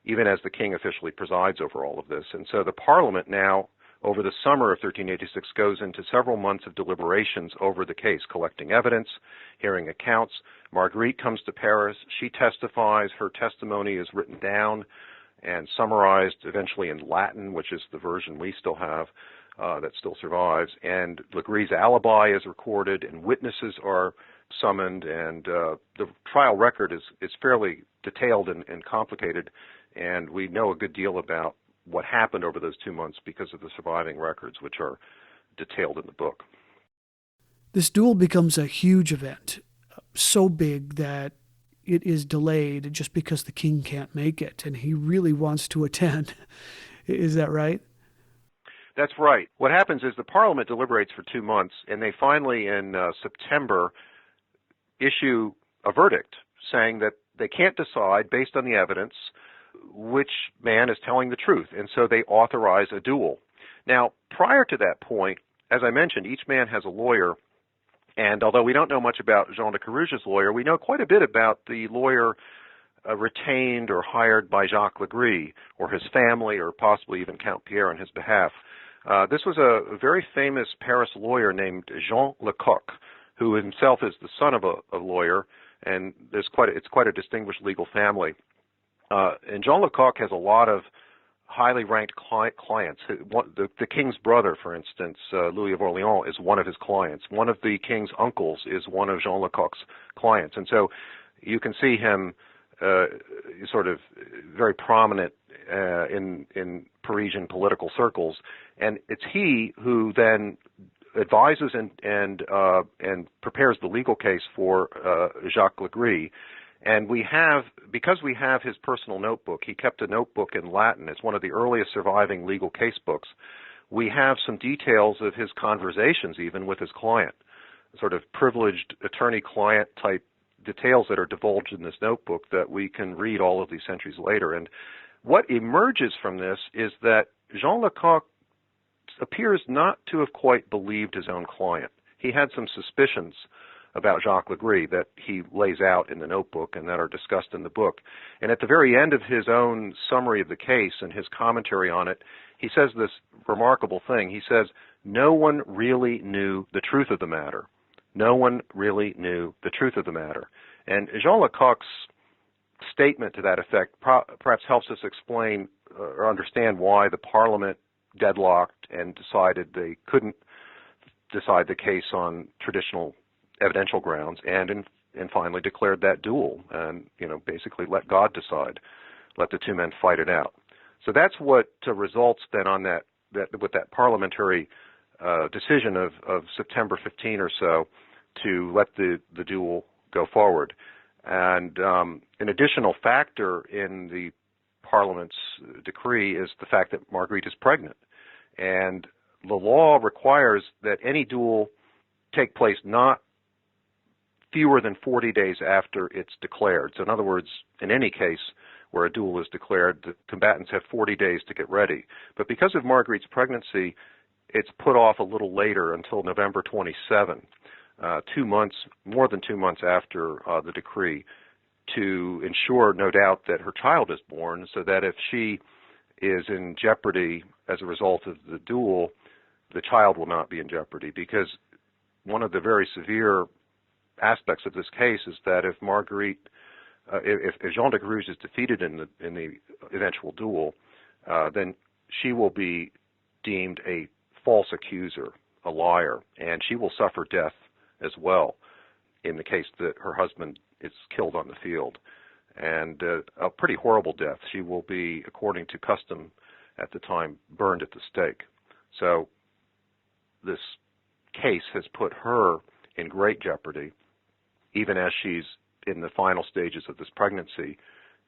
even as the king officially presides over all of this. And so the Parliament now, over the summer of 1386, goes into several months of deliberations over the case, collecting evidence, hearing accounts. Marguerite comes to Paris. She testifies. Her testimony is written down and summarized eventually in Latin, which is the version we still have that still survives. And LeGris' alibi is recorded, and witnesses are summoned, and the trial record is fairly detailed and complicated, and we know a good deal about what happened over those 2 months because of the surviving records, which are detailed in the book. This duel becomes a huge event, so big that it is delayed just because the king can't make it, and he really wants to attend. Is that right? That's right. What happens is the Parliament deliberates for 2 months, and they finally, in September, issue a verdict saying that they can't decide, based on the evidence, which man is telling the truth, and so they authorize a duel. Now, prior to that point, as I mentioned, each man has a lawyer, and although we don't know much about Jean de Carrouges' lawyer, we know quite a bit about the lawyer retained or hired by Jacques LeGris, or his family, or possibly even Count Pierre on his behalf. This was a very famous Paris lawyer named Jean Lecoq, who himself is the son of a lawyer, and it's quite a distinguished legal family. And Jean Lecoq has a lot of highly ranked clients. The king's brother, for instance, Louis of Orleans, is one of his clients. One of the king's uncles is one of Jean Lecoq's clients. And so you can see him sort of very prominent in Parisian political circles. And it's he who then advises and prepares the legal case for Jacques LeGris. And because we have his personal notebook, he kept a notebook in Latin. It's one of the earliest surviving legal case books. We have some details of his conversations even with his client, sort of privileged attorney-client type details that are divulged in this notebook that we can read all of these centuries later. And what emerges from this is that Jean Lecoq appears not to have quite believed his own client. He had some suspicions about Jacques LeGris that he lays out in the notebook and that are discussed in the book. And at the very end of his own summary of the case and his commentary on it, he says this remarkable thing. He says, "No one really knew the truth of the matter. No one really knew the truth of the matter." And Jean Lecoq's statement to that effect perhaps helps us explain or understand why the Parliament deadlocked and decided they couldn't decide the case on traditional evidential grounds, and finally declared that duel, and basically let God decide, let the two men fight it out. So that's what results then on that with that parliamentary decision of September 15 or so to let the duel go forward. And an additional factor in the Parliament's decree is the fact that Marguerite is pregnant, and the law requires that any duel take place not fewer than 40 days after it's declared. So in other words, in any case where a duel is declared, the combatants have 40 days to get ready. But because of Marguerite's pregnancy, it's put off a little later until November 27, more than 2 months after the decree, to ensure, no doubt, that her child is born, so that if she is in jeopardy as a result of the duel, the child will not be in jeopardy. Because one of the very severe aspects of this case is that if Marguerite, if Jean de Carrouges is defeated in the eventual duel, then she will be deemed a false accuser, a liar, and she will suffer death as well in the case that her husband is killed on the field, and a pretty horrible death. She will be, according to custom at the time, burned at the stake. So this case has put her in great jeopardy, even as she's in the final stages of this pregnancy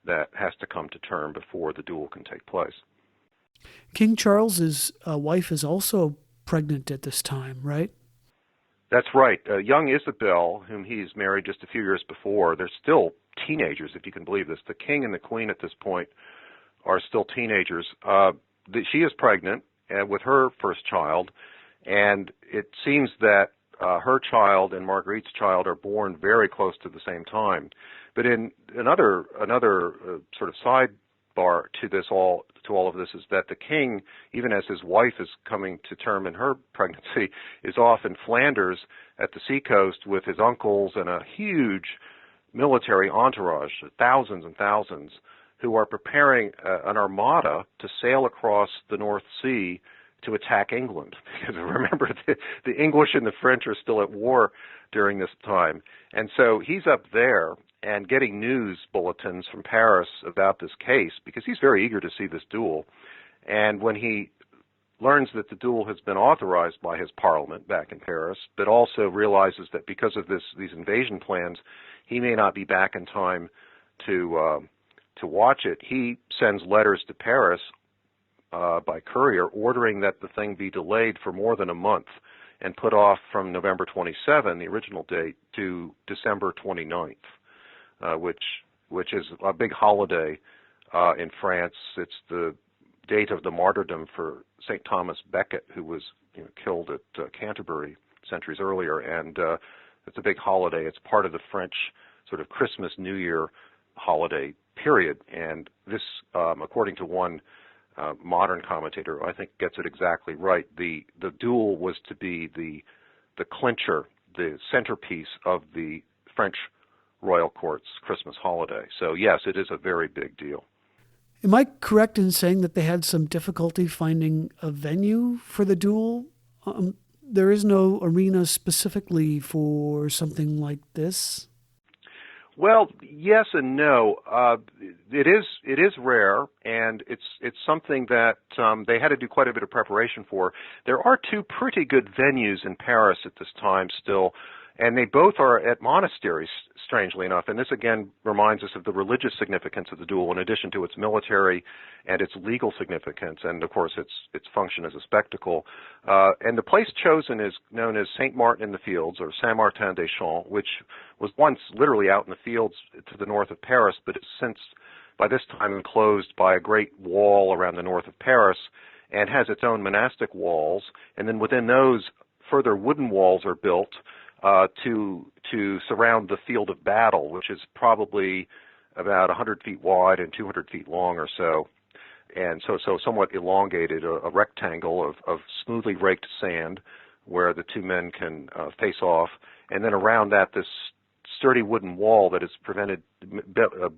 that has to come to term before the duel can take place. King Charles's wife is also pregnant at this time, right? That's right. Young Isabel, whom he's married just a few years before, they're still teenagers, if you can believe this. The king and the queen at this point are still teenagers. She is pregnant with her first child, and it seems that her child and Marguerite's child are born very close to the same time. But in another sort of sidebar to all of this is that the king, even as his wife is coming to term in her pregnancy, is off in Flanders at the seacoast with his uncles and a huge military entourage, thousands and thousands, who are preparing an armada to sail across the North Sea to attack England. Because remember, the English and the French are still at war during this time. And so he's up there and getting news bulletins from Paris about this case because he's very eager to see this duel. And when he learns that the duel has been authorized by his parliament back in Paris, but also realizes that because of these invasion plans, he may not be back in time to watch it, he sends letters to Paris by courier ordering that the thing be delayed for more than a month and put off from November 27, the original date, to December 29th, which is a big holiday in France. It's the date of the martyrdom for St. Thomas Becket, who was killed at Canterbury centuries earlier, and it's a big holiday. It's part of the French sort of Christmas, New Year holiday period, and this, according to one modern commentator, I think gets it exactly right. The duel was to be the clincher, the centerpiece of the French royal court's Christmas holiday. So yes, it is a very big deal. Am I correct in saying that they had some difficulty finding a venue for the duel? There is no arena specifically for something like this? Well, yes and no. It is rare, and it's something that they had to do quite a bit of preparation for. There are two pretty good venues in Paris at this time still, and they both are at monasteries, strangely enough. And this again reminds us of the religious significance of the duel, in addition to its military and its legal significance, and of course its function as a spectacle. And the place chosen is known as Saint Martin in the Fields, or Saint Martin des Champs, which was once literally out in the fields to the north of Paris, but it's since by this time enclosed by a great wall around the north of Paris, and has its own monastic walls. And then within those, further wooden walls are built to surround the field of battle, which is probably about 100 feet wide and 200 feet long or so, and so somewhat elongated, a rectangle of smoothly raked sand where the two men can face off, and then around that this sturdy wooden wall that is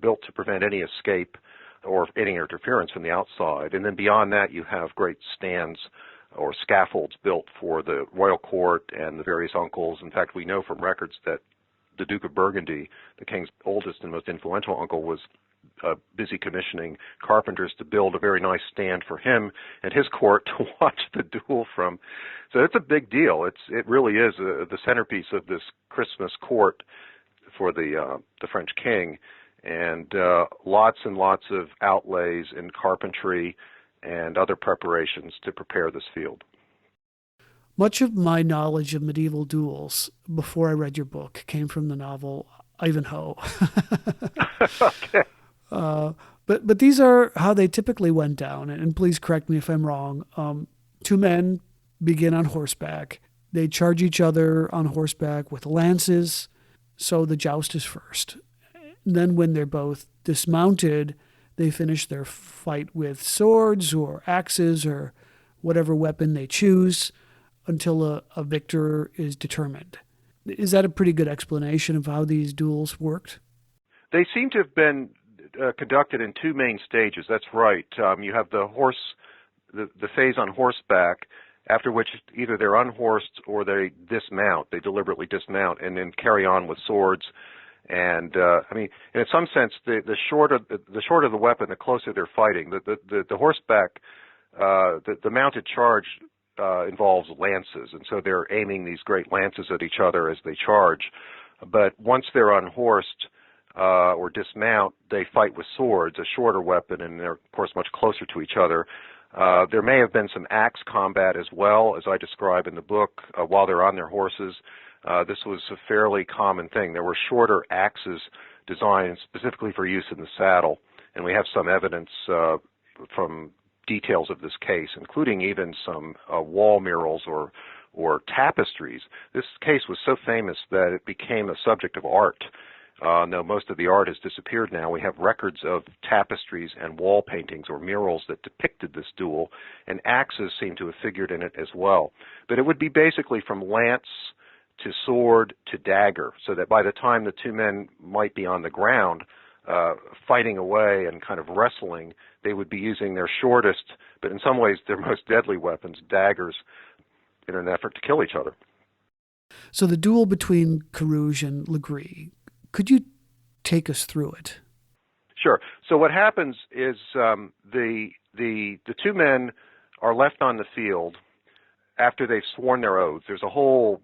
built to prevent any escape or any interference from the outside, and then beyond that you have great stands or scaffolds built for the royal court and the various uncles. In fact, we know from records that the Duke of Burgundy, the king's oldest and most influential uncle, was busy commissioning carpenters to build a very nice stand for him and his court to watch the duel from. So it's a big deal. It really is the centerpiece of this Christmas court for the French king, and lots and lots of outlays in carpentry and other preparations to prepare this field. Much of my knowledge of medieval duels before I read your book came from the novel Ivanhoe. Okay. But these are how they typically went down, and please correct me if I'm wrong. Two men begin on horseback. They charge each other on horseback with lances, so the joust is first. Then when they're both dismounted, they finish their fight with swords or axes or whatever weapon they choose until a victor is determined. Is that a pretty good explanation of how these duels worked? They seem to have been conducted in two main stages. That's right. You have the phase on horseback, after which either they're unhorsed or they dismount. They deliberately dismount and then carry on with swords. And I mean, in some sense, the shorter the weapon, the closer they're fighting. The horseback, the mounted charge involves lances, and so they're aiming these great lances at each other as they charge. But once they're unhorsed or dismount, they fight with swords, a shorter weapon, and they're of course much closer to each other. There may have been some axe combat as well, as I describe in the book, while they're on their horses. This was a fairly common thing. There were shorter axes designed specifically for use in the saddle, and we have some evidence from details of this case, including even some wall murals or tapestries. This case was so famous that it became a subject of art. Though most of the art has disappeared now, we have records of tapestries and wall paintings or murals that depicted this duel, and axes seem to have figured in it as well. But it would be basically from lance to sword to dagger, so that by the time the two men might be on the ground fighting away and kind of wrestling, they would be using their shortest, but in some ways their most deadly weapons, daggers, in an effort to kill each other. So the duel between Carrouges and LeGris, could you take us through it? Sure. So what happens is the two men are left on the field after they've sworn their oaths. There's a whole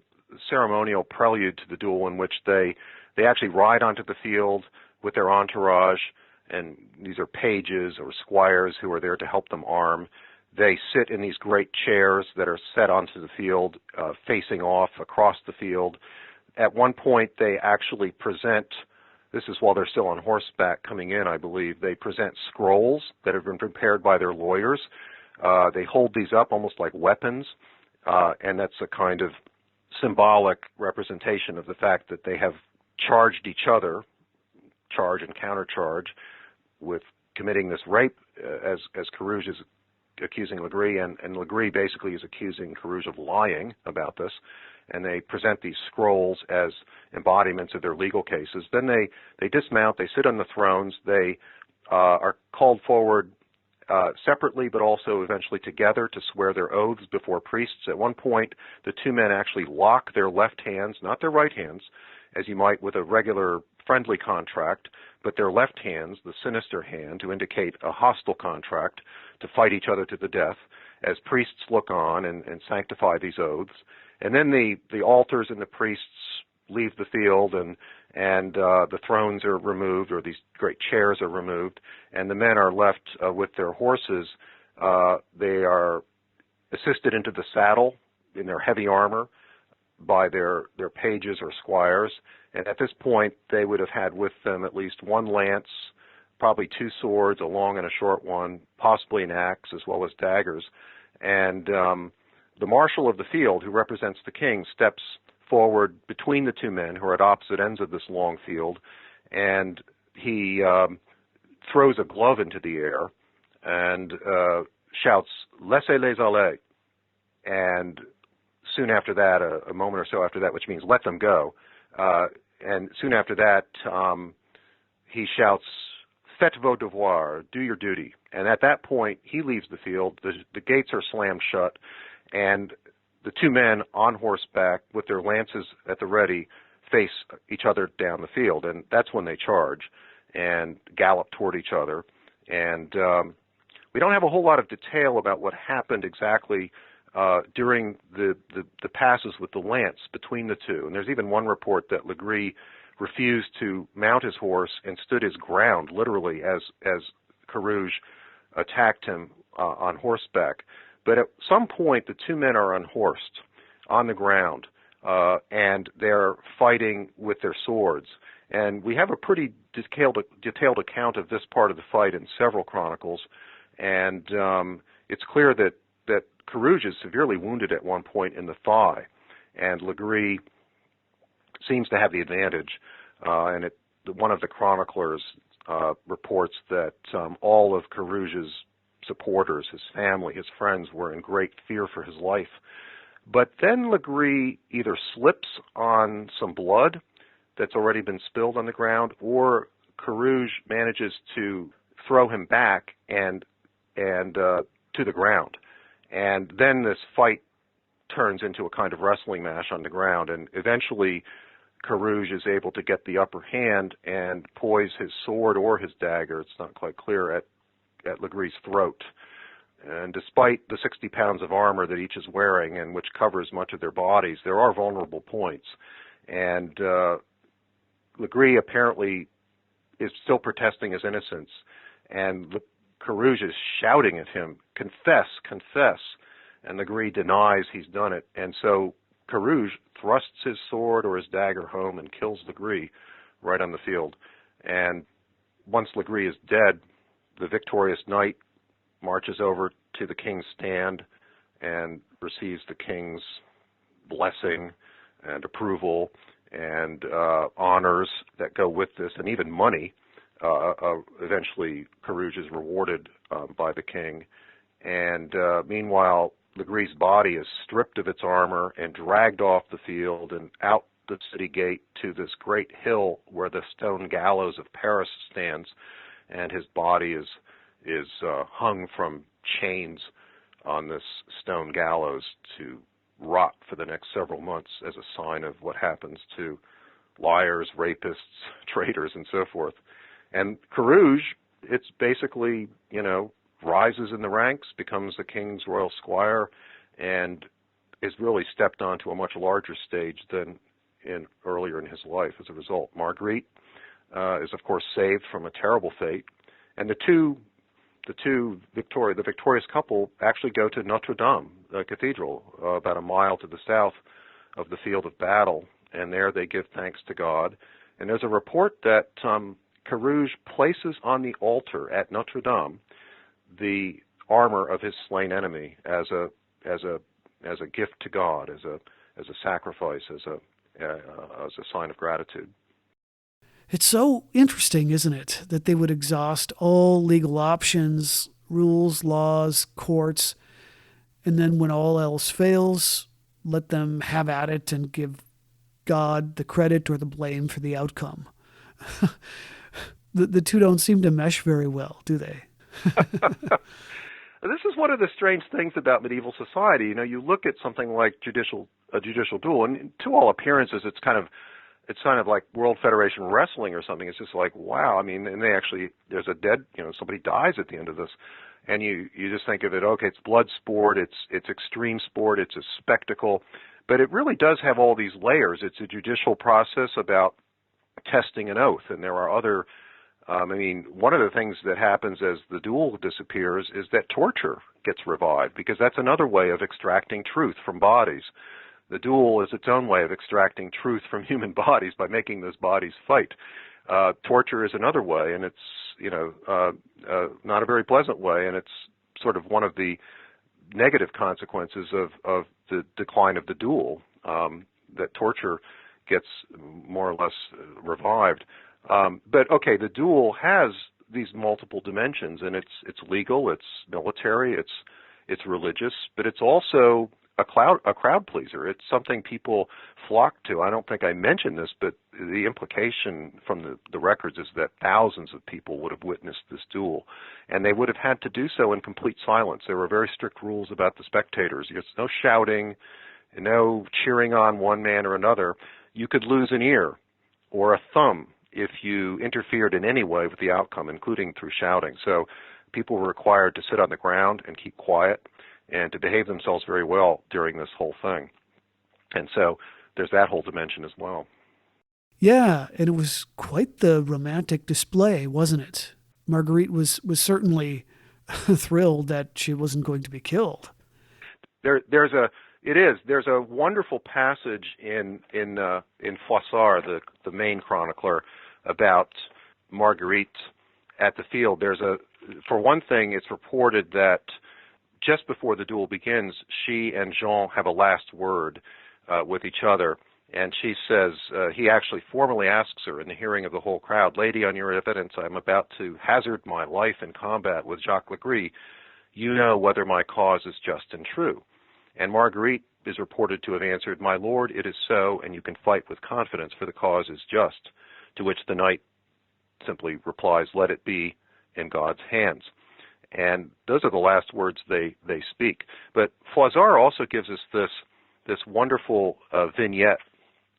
ceremonial prelude to the duel in which they actually ride onto the field with their entourage, and these are pages or squires who are there to help them arm. They sit in these great chairs that are set onto the field, facing off across the field. At one point, they actually present, this is while they're still on horseback coming in, I believe, they present scrolls that have been prepared by their lawyers. They hold these up almost like weapons, and that's a kind of symbolic representation of the fact that they have charged each other, charge and countercharge, with committing this rape, as Carrouges is accusing LeGris, and LeGris basically is accusing Carrouges of lying about this. and they present these scrolls as embodiments of their legal cases. Then they dismount, they sit on the thrones, they are called forward separately but also eventually together to swear their oaths before priests. At one point, the two men actually lock their left hands, not their right hands, as you might with a regular friendly contract, but their left hands, the sinister hand, to indicate a hostile contract to fight each other to the death, as priests look on and sanctify these oaths. And then the altars and the priests leave the field, and the thrones are removed, or these great chairs are removed, and the men are left with their horses. They are assisted into the saddle in their heavy armor by their pages or squires, and at this point they would have had with them at least one lance, probably two swords, a long and a short one, possibly an axe, as well as daggers. And the marshal of the field, who represents the king, steps forward between the two men who are at opposite ends of this long field, and he throws a glove into the air and shouts, "Laissez-les aller." And soon after that, a moment or so after that, which means let them go, and soon after that, he shouts, "Faites vos devoirs," do your duty. And at that point, he leaves the field, the gates are slammed shut, and the two men on horseback with their lances at the ready face each other down the field, and that's when they charge and gallop toward each other. And we don't have a whole lot of detail about what happened exactly during the passes with the lance between the two. And there's even one report that LeGris refused to mount his horse and stood his ground, literally, as Carroughes attacked him on horseback. But at some point, the two men are unhorsed on the ground, and they're fighting with their swords. And we have a pretty detailed account of this part of the fight in several chronicles, and it's clear that Carroughes is severely wounded at one point in the thigh, and LeGris seems to have the advantage. And one of the chroniclers reports that all of Carroughes' supporters, his family, his friends, were in great fear for his life. But then LeGris either slips on some blood that's already been spilled on the ground, or Carroughes manages to throw him back and to the ground. And then this fight turns into a kind of wrestling match on the ground, and eventually Carroughes is able to get the upper hand and poise his sword or his dagger, it's not quite clear, at LeGris' throat. And despite the 60 pounds of armor that each is wearing, and which covers much of their bodies, there are vulnerable points. And LeGris apparently is still protesting his innocence, and Carroughes is shouting at him, "Confess, confess." And LeGris denies he's done it. And so Carroughes thrusts his sword or his dagger home and kills LeGris right on the field. And once LeGris is dead, the victorious knight marches over to the king's stand and receives the king's blessing and approval and honors that go with this, and even money. Eventually, Carroughes is rewarded by the king. And meanwhile, LeGris' body is stripped of its armor and dragged off the field and out the city gate to this great hill where the stone gallows of Paris stands, and his body is hung from chains on this stone gallows to rot for the next several months as a sign of what happens to liars, rapists, traitors, and so forth. And Carroughes, it's basically, rises in the ranks, becomes the king's royal squire, and is really stepped onto a much larger stage than earlier in his life as a result. Marguerite is, of course, saved from a terrible fate, and the victorious couple actually go to Notre Dame, the cathedral, about a mile to the south of the field of battle, and there they give thanks to God. And there's a report that Carroughes places on the altar at Notre Dame the armor of his slain enemy as a gift to God, as a sacrifice, as a sign of gratitude. It's so interesting, isn't it, that they would exhaust all legal options, rules, laws, courts, and then when all else fails, let them have at it and give God the credit or the blame for the outcome. The two don't seem to mesh very well, do they? This is one of the strange things about medieval society. You know, you look at something like a judicial duel, and to all appearances, it's kind of like World Federation Wrestling or something. It's just like, wow. I mean, and there's a dead, somebody dies at the end of this, and you just think of it, okay, it's blood sport, it's extreme sport, it's a spectacle, but it really does have all these layers. It's a judicial process about testing an oath, and there are other. One of the things that happens as the duel disappears is that torture gets revived, because that's another way of extracting truth from bodies. The duel is its own way of extracting truth from human bodies by making those bodies fight. Torture is another way, and it's not a very pleasant way, and it's sort of one of the negative consequences of the decline of the duel, that torture gets more or less revived. But okay, the duel has these multiple dimensions, and it's legal, it's military, it's religious, but it's also a crowd pleaser. It's something people flock to. I don't think I mentioned this, but the implication from the records is that thousands of people would have witnessed this duel, and they would have had to do so in complete silence. There were very strict rules about the spectators. There's no shouting, no cheering on one man or another. You could lose an ear or a thumb if you interfered in any way with the outcome, including through shouting. So people were required to sit on the ground and keep quiet and to behave themselves very well during this whole thing. And so there's that whole dimension as well. Yeah, and it was quite the romantic display, wasn't it? Marguerite was certainly thrilled that she wasn't going to be killed. There's a wonderful passage in Froissart, the main chronicler, about Marguerite at the field. For one thing, it's reported that just before the duel begins, she and Jean have a last word with each other, and she says, he actually formally asks her in the hearing of the whole crowd, "Lady, on your evidence, I am about to hazard my life in combat with Jacques LeGris. You know whether my cause is just and true." And Marguerite is reported to have answered, "My lord, it is so, and you can fight with confidence, for the cause is just." To which the knight simply replies, "Let it be in God's hands." And those are the last words they speak. But Froissart also gives us this wonderful vignette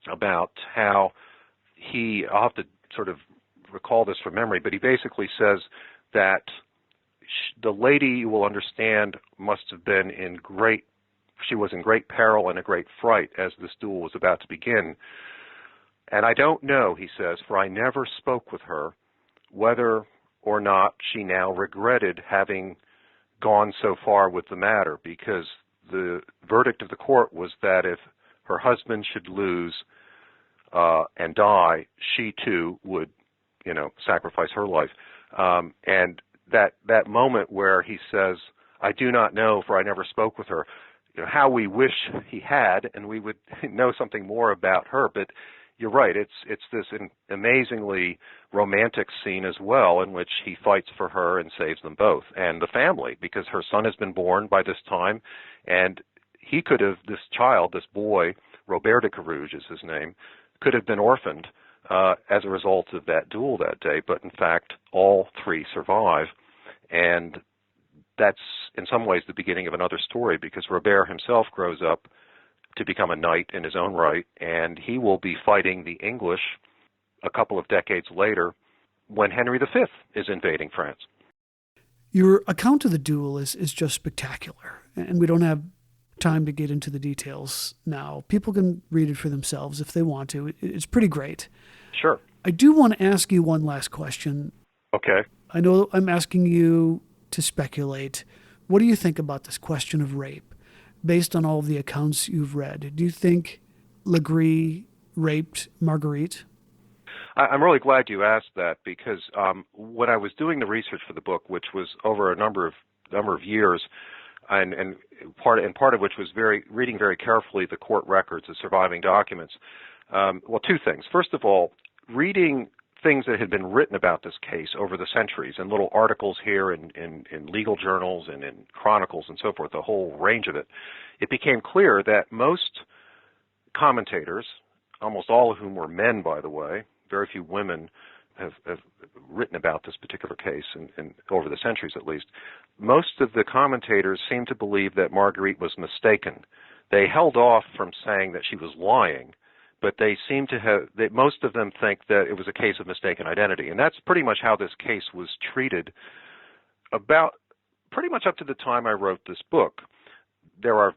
about how I'll have to sort of recall this from memory, but he basically says that the lady, you will understand, must have been she was in great peril and a great fright as this duel was about to begin. "And I don't know," he says, "for I never spoke with her, whether or not she now regretted having gone so far with the matter, because the verdict of the court was that if her husband should lose and die, she too would, sacrifice her life." And that moment where he says, "I do not know, for I never spoke with her," how we wish he had, and we would know something more about her. But you're right, it's this amazingly romantic scene as well, in which he fights for her and saves them both, and the family, because her son has been born by this time, and he could have, this boy, Robert de Carrouges is his name, could have been orphaned as a result of that duel that day, but in fact, all three survive, and that's in some ways the beginning of another story, because Robert himself grows up to become a knight in his own right, and he will be fighting the English a couple of decades later when Henry V is invading France. Your account of the duel is just spectacular, and we don't have time to get into the details now. People can read it for themselves if they want to. It's pretty great. Sure. I do want to ask you one last question. Okay. I know I'm asking you to speculate. What do you think about this question of rape, based on all of the accounts you've read? Do you think LeGris raped Marguerite? I'm really glad you asked that, because when I was doing the research for the book, which was over a number of years, and part of which was reading very carefully the court records, the surviving documents. Well, two things. First of all, reading things that had been written about this case over the centuries, and little articles here in legal journals and in chronicles and so forth, the whole range of it, it became clear that most commentators, almost all of whom were men, by the way, very few women have written about this particular case, and over the centuries at least, most of the commentators seemed to believe that Marguerite was mistaken. They held off from saying that she was lying, but they seem to have, most of them think that it was a case of mistaken identity. And that's pretty much how this case was treated about pretty much up to the time I wrote this book. There are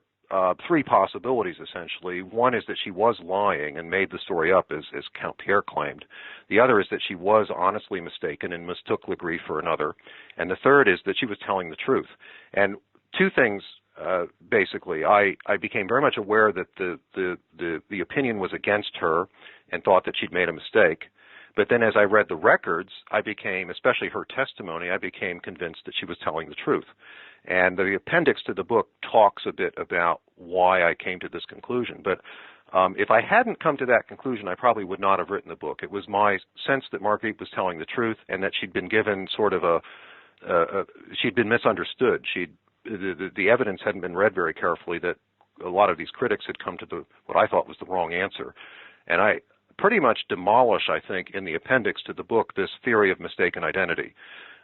three possibilities, essentially. One is that she was lying and made the story up, as Count Pierre claimed. The other is that she was honestly mistaken and mistook LeGris for another. And the third is that she was telling the truth. And two things, basically. I became very much aware that the opinion was against her and thought that she'd made a mistake. But then as I read the records, I became, especially her testimony, I became convinced that she was telling the truth. And the appendix to the book talks a bit about why I came to this conclusion. But if I hadn't come to that conclusion, I probably would not have written the book. It was my sense that Marguerite was telling the truth and that she'd been given sort of she'd been misunderstood. The evidence hadn't been read very carefully, that a lot of these critics had come to what I thought was the wrong answer. And I pretty much demolish, I think, in the appendix to the book, this theory of mistaken identity.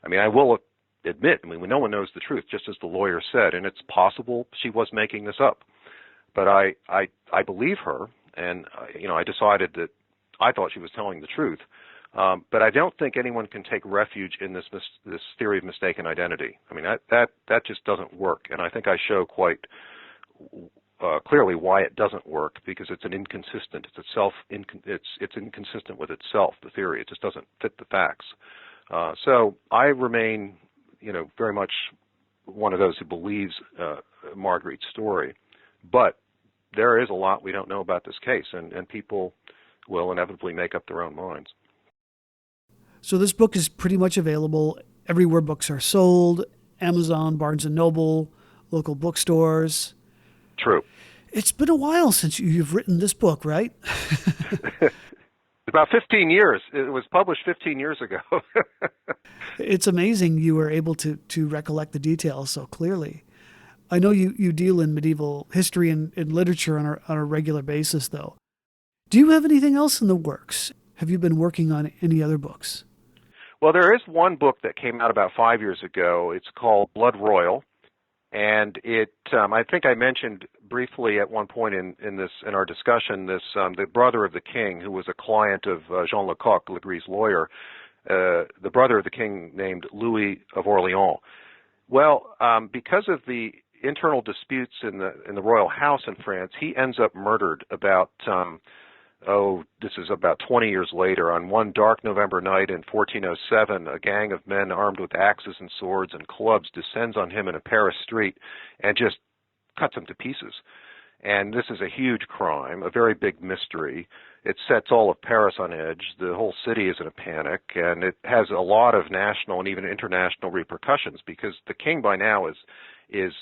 I mean, I will admit, no one knows the truth, just as the lawyer said, and it's possible she was making this up. But I believe her, and I decided that I thought she was telling the truth. But I don't think anyone can take refuge in this theory of mistaken identity. I mean, that just doesn't work, and I think I show quite clearly why it doesn't work, because it's an inconsistent. It's inconsistent with itself. The theory, it just doesn't fit the facts. So I remain, very much one of those who believes Marguerite's story, but there is a lot we don't know about this case, and people will inevitably make up their own minds. So this book is pretty much available everywhere books are sold: Amazon, Barnes & Noble, local bookstores. True. It's been a while since you've written this book, right? About 15 years. It was published 15 years ago. It's amazing you were able to recollect the details so clearly. I know you deal in medieval history and literature on a regular basis, though. Do you have anything else in the works? Have you been working on any other books? Well, there is one book that came out about 5 years ago. It's called Blood Royal, and it I think I mentioned briefly at one point in our discussion the brother of the king, who was a client of Jean Lecoq, LeGris' lawyer, the brother of the king named Louis of Orleans. Well, because of the internal disputes in the royal house in France, he ends up murdered about this is about 20 years later. On one dark November night in 1407, a gang of men armed with axes and swords and clubs descends on him in a Paris street and just cuts him to pieces. And this is a huge crime, a very big mystery. It sets all of Paris on edge. The whole city is in a panic, and it has a lot of national and even international repercussions, because the king by now is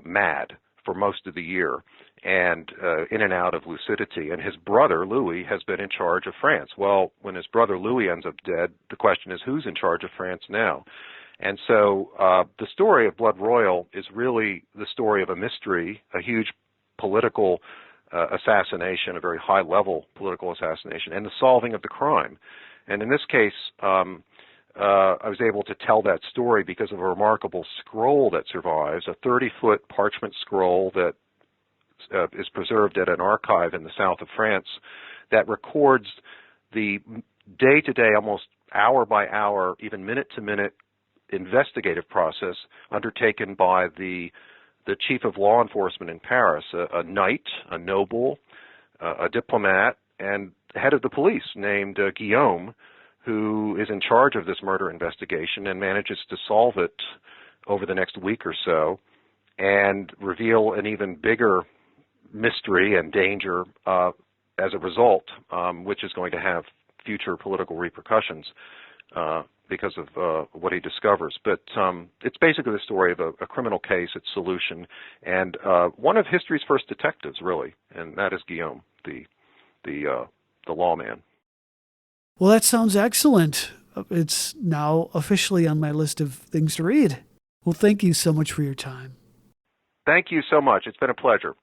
mad for most of the year and in and out of lucidity. And his brother, Louis, has been in charge of France. Well, when his brother Louis ends up dead, the question is, who's in charge of France now? And so the story of Blood Royal is really the story of a mystery, a huge political assassination, a very high-level political assassination, and the solving of the crime. And in this case, I was able to tell that story because of a remarkable scroll that survives, a 30-foot parchment scroll that is preserved at an archive in the south of France that records the day-to-day, almost hour-by-hour, even minute-to-minute investigative process undertaken by the chief of law enforcement in Paris, a knight, a noble, a diplomat, and the head of the police named Guillaume, who is in charge of this murder investigation and manages to solve it over the next week or so and reveal an even bigger mystery and danger as a result, which is going to have future political repercussions because of what he discovers. But it's basically the story of a criminal case, its solution, and one of history's first detectives, really, and that is Guillaume, the lawman. Well, that sounds excellent. It's now officially on my list of things to read. Well, thank you so much for your time. Thank you so much. It's been a pleasure.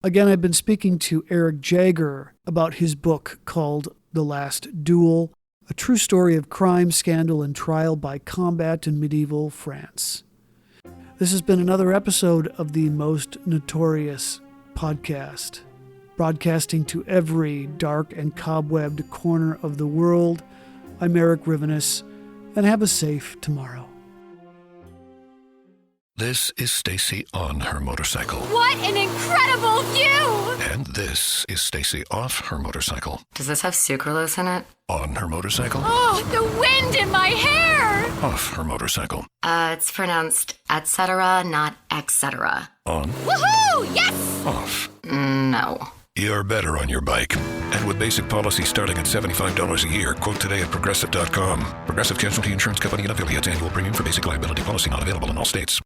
Again, I've been speaking to Eric Jager about his book called The Last Duel, a true story of crime, scandal, and trial by combat in medieval France. This has been another episode of the Most Notorious podcast, broadcasting to every dark and cobwebbed corner of the world. I'm Eric Rivenis, and have a safe tomorrow. This is Stacy on her motorcycle. What an incredible view! And this is Stacy off her motorcycle. Does this have sucralose in it? On her motorcycle. Oh, the wind in my hair! Off her motorcycle. It's pronounced et cetera, not et cetera. On. Woohoo! Yes! Off. No. You're better on your bike. And with basic policy starting at $75 a year, quote today at Progressive.com. Progressive Casualty Insurance Company and affiliates. Annual premium for basic liability policy not available in all states.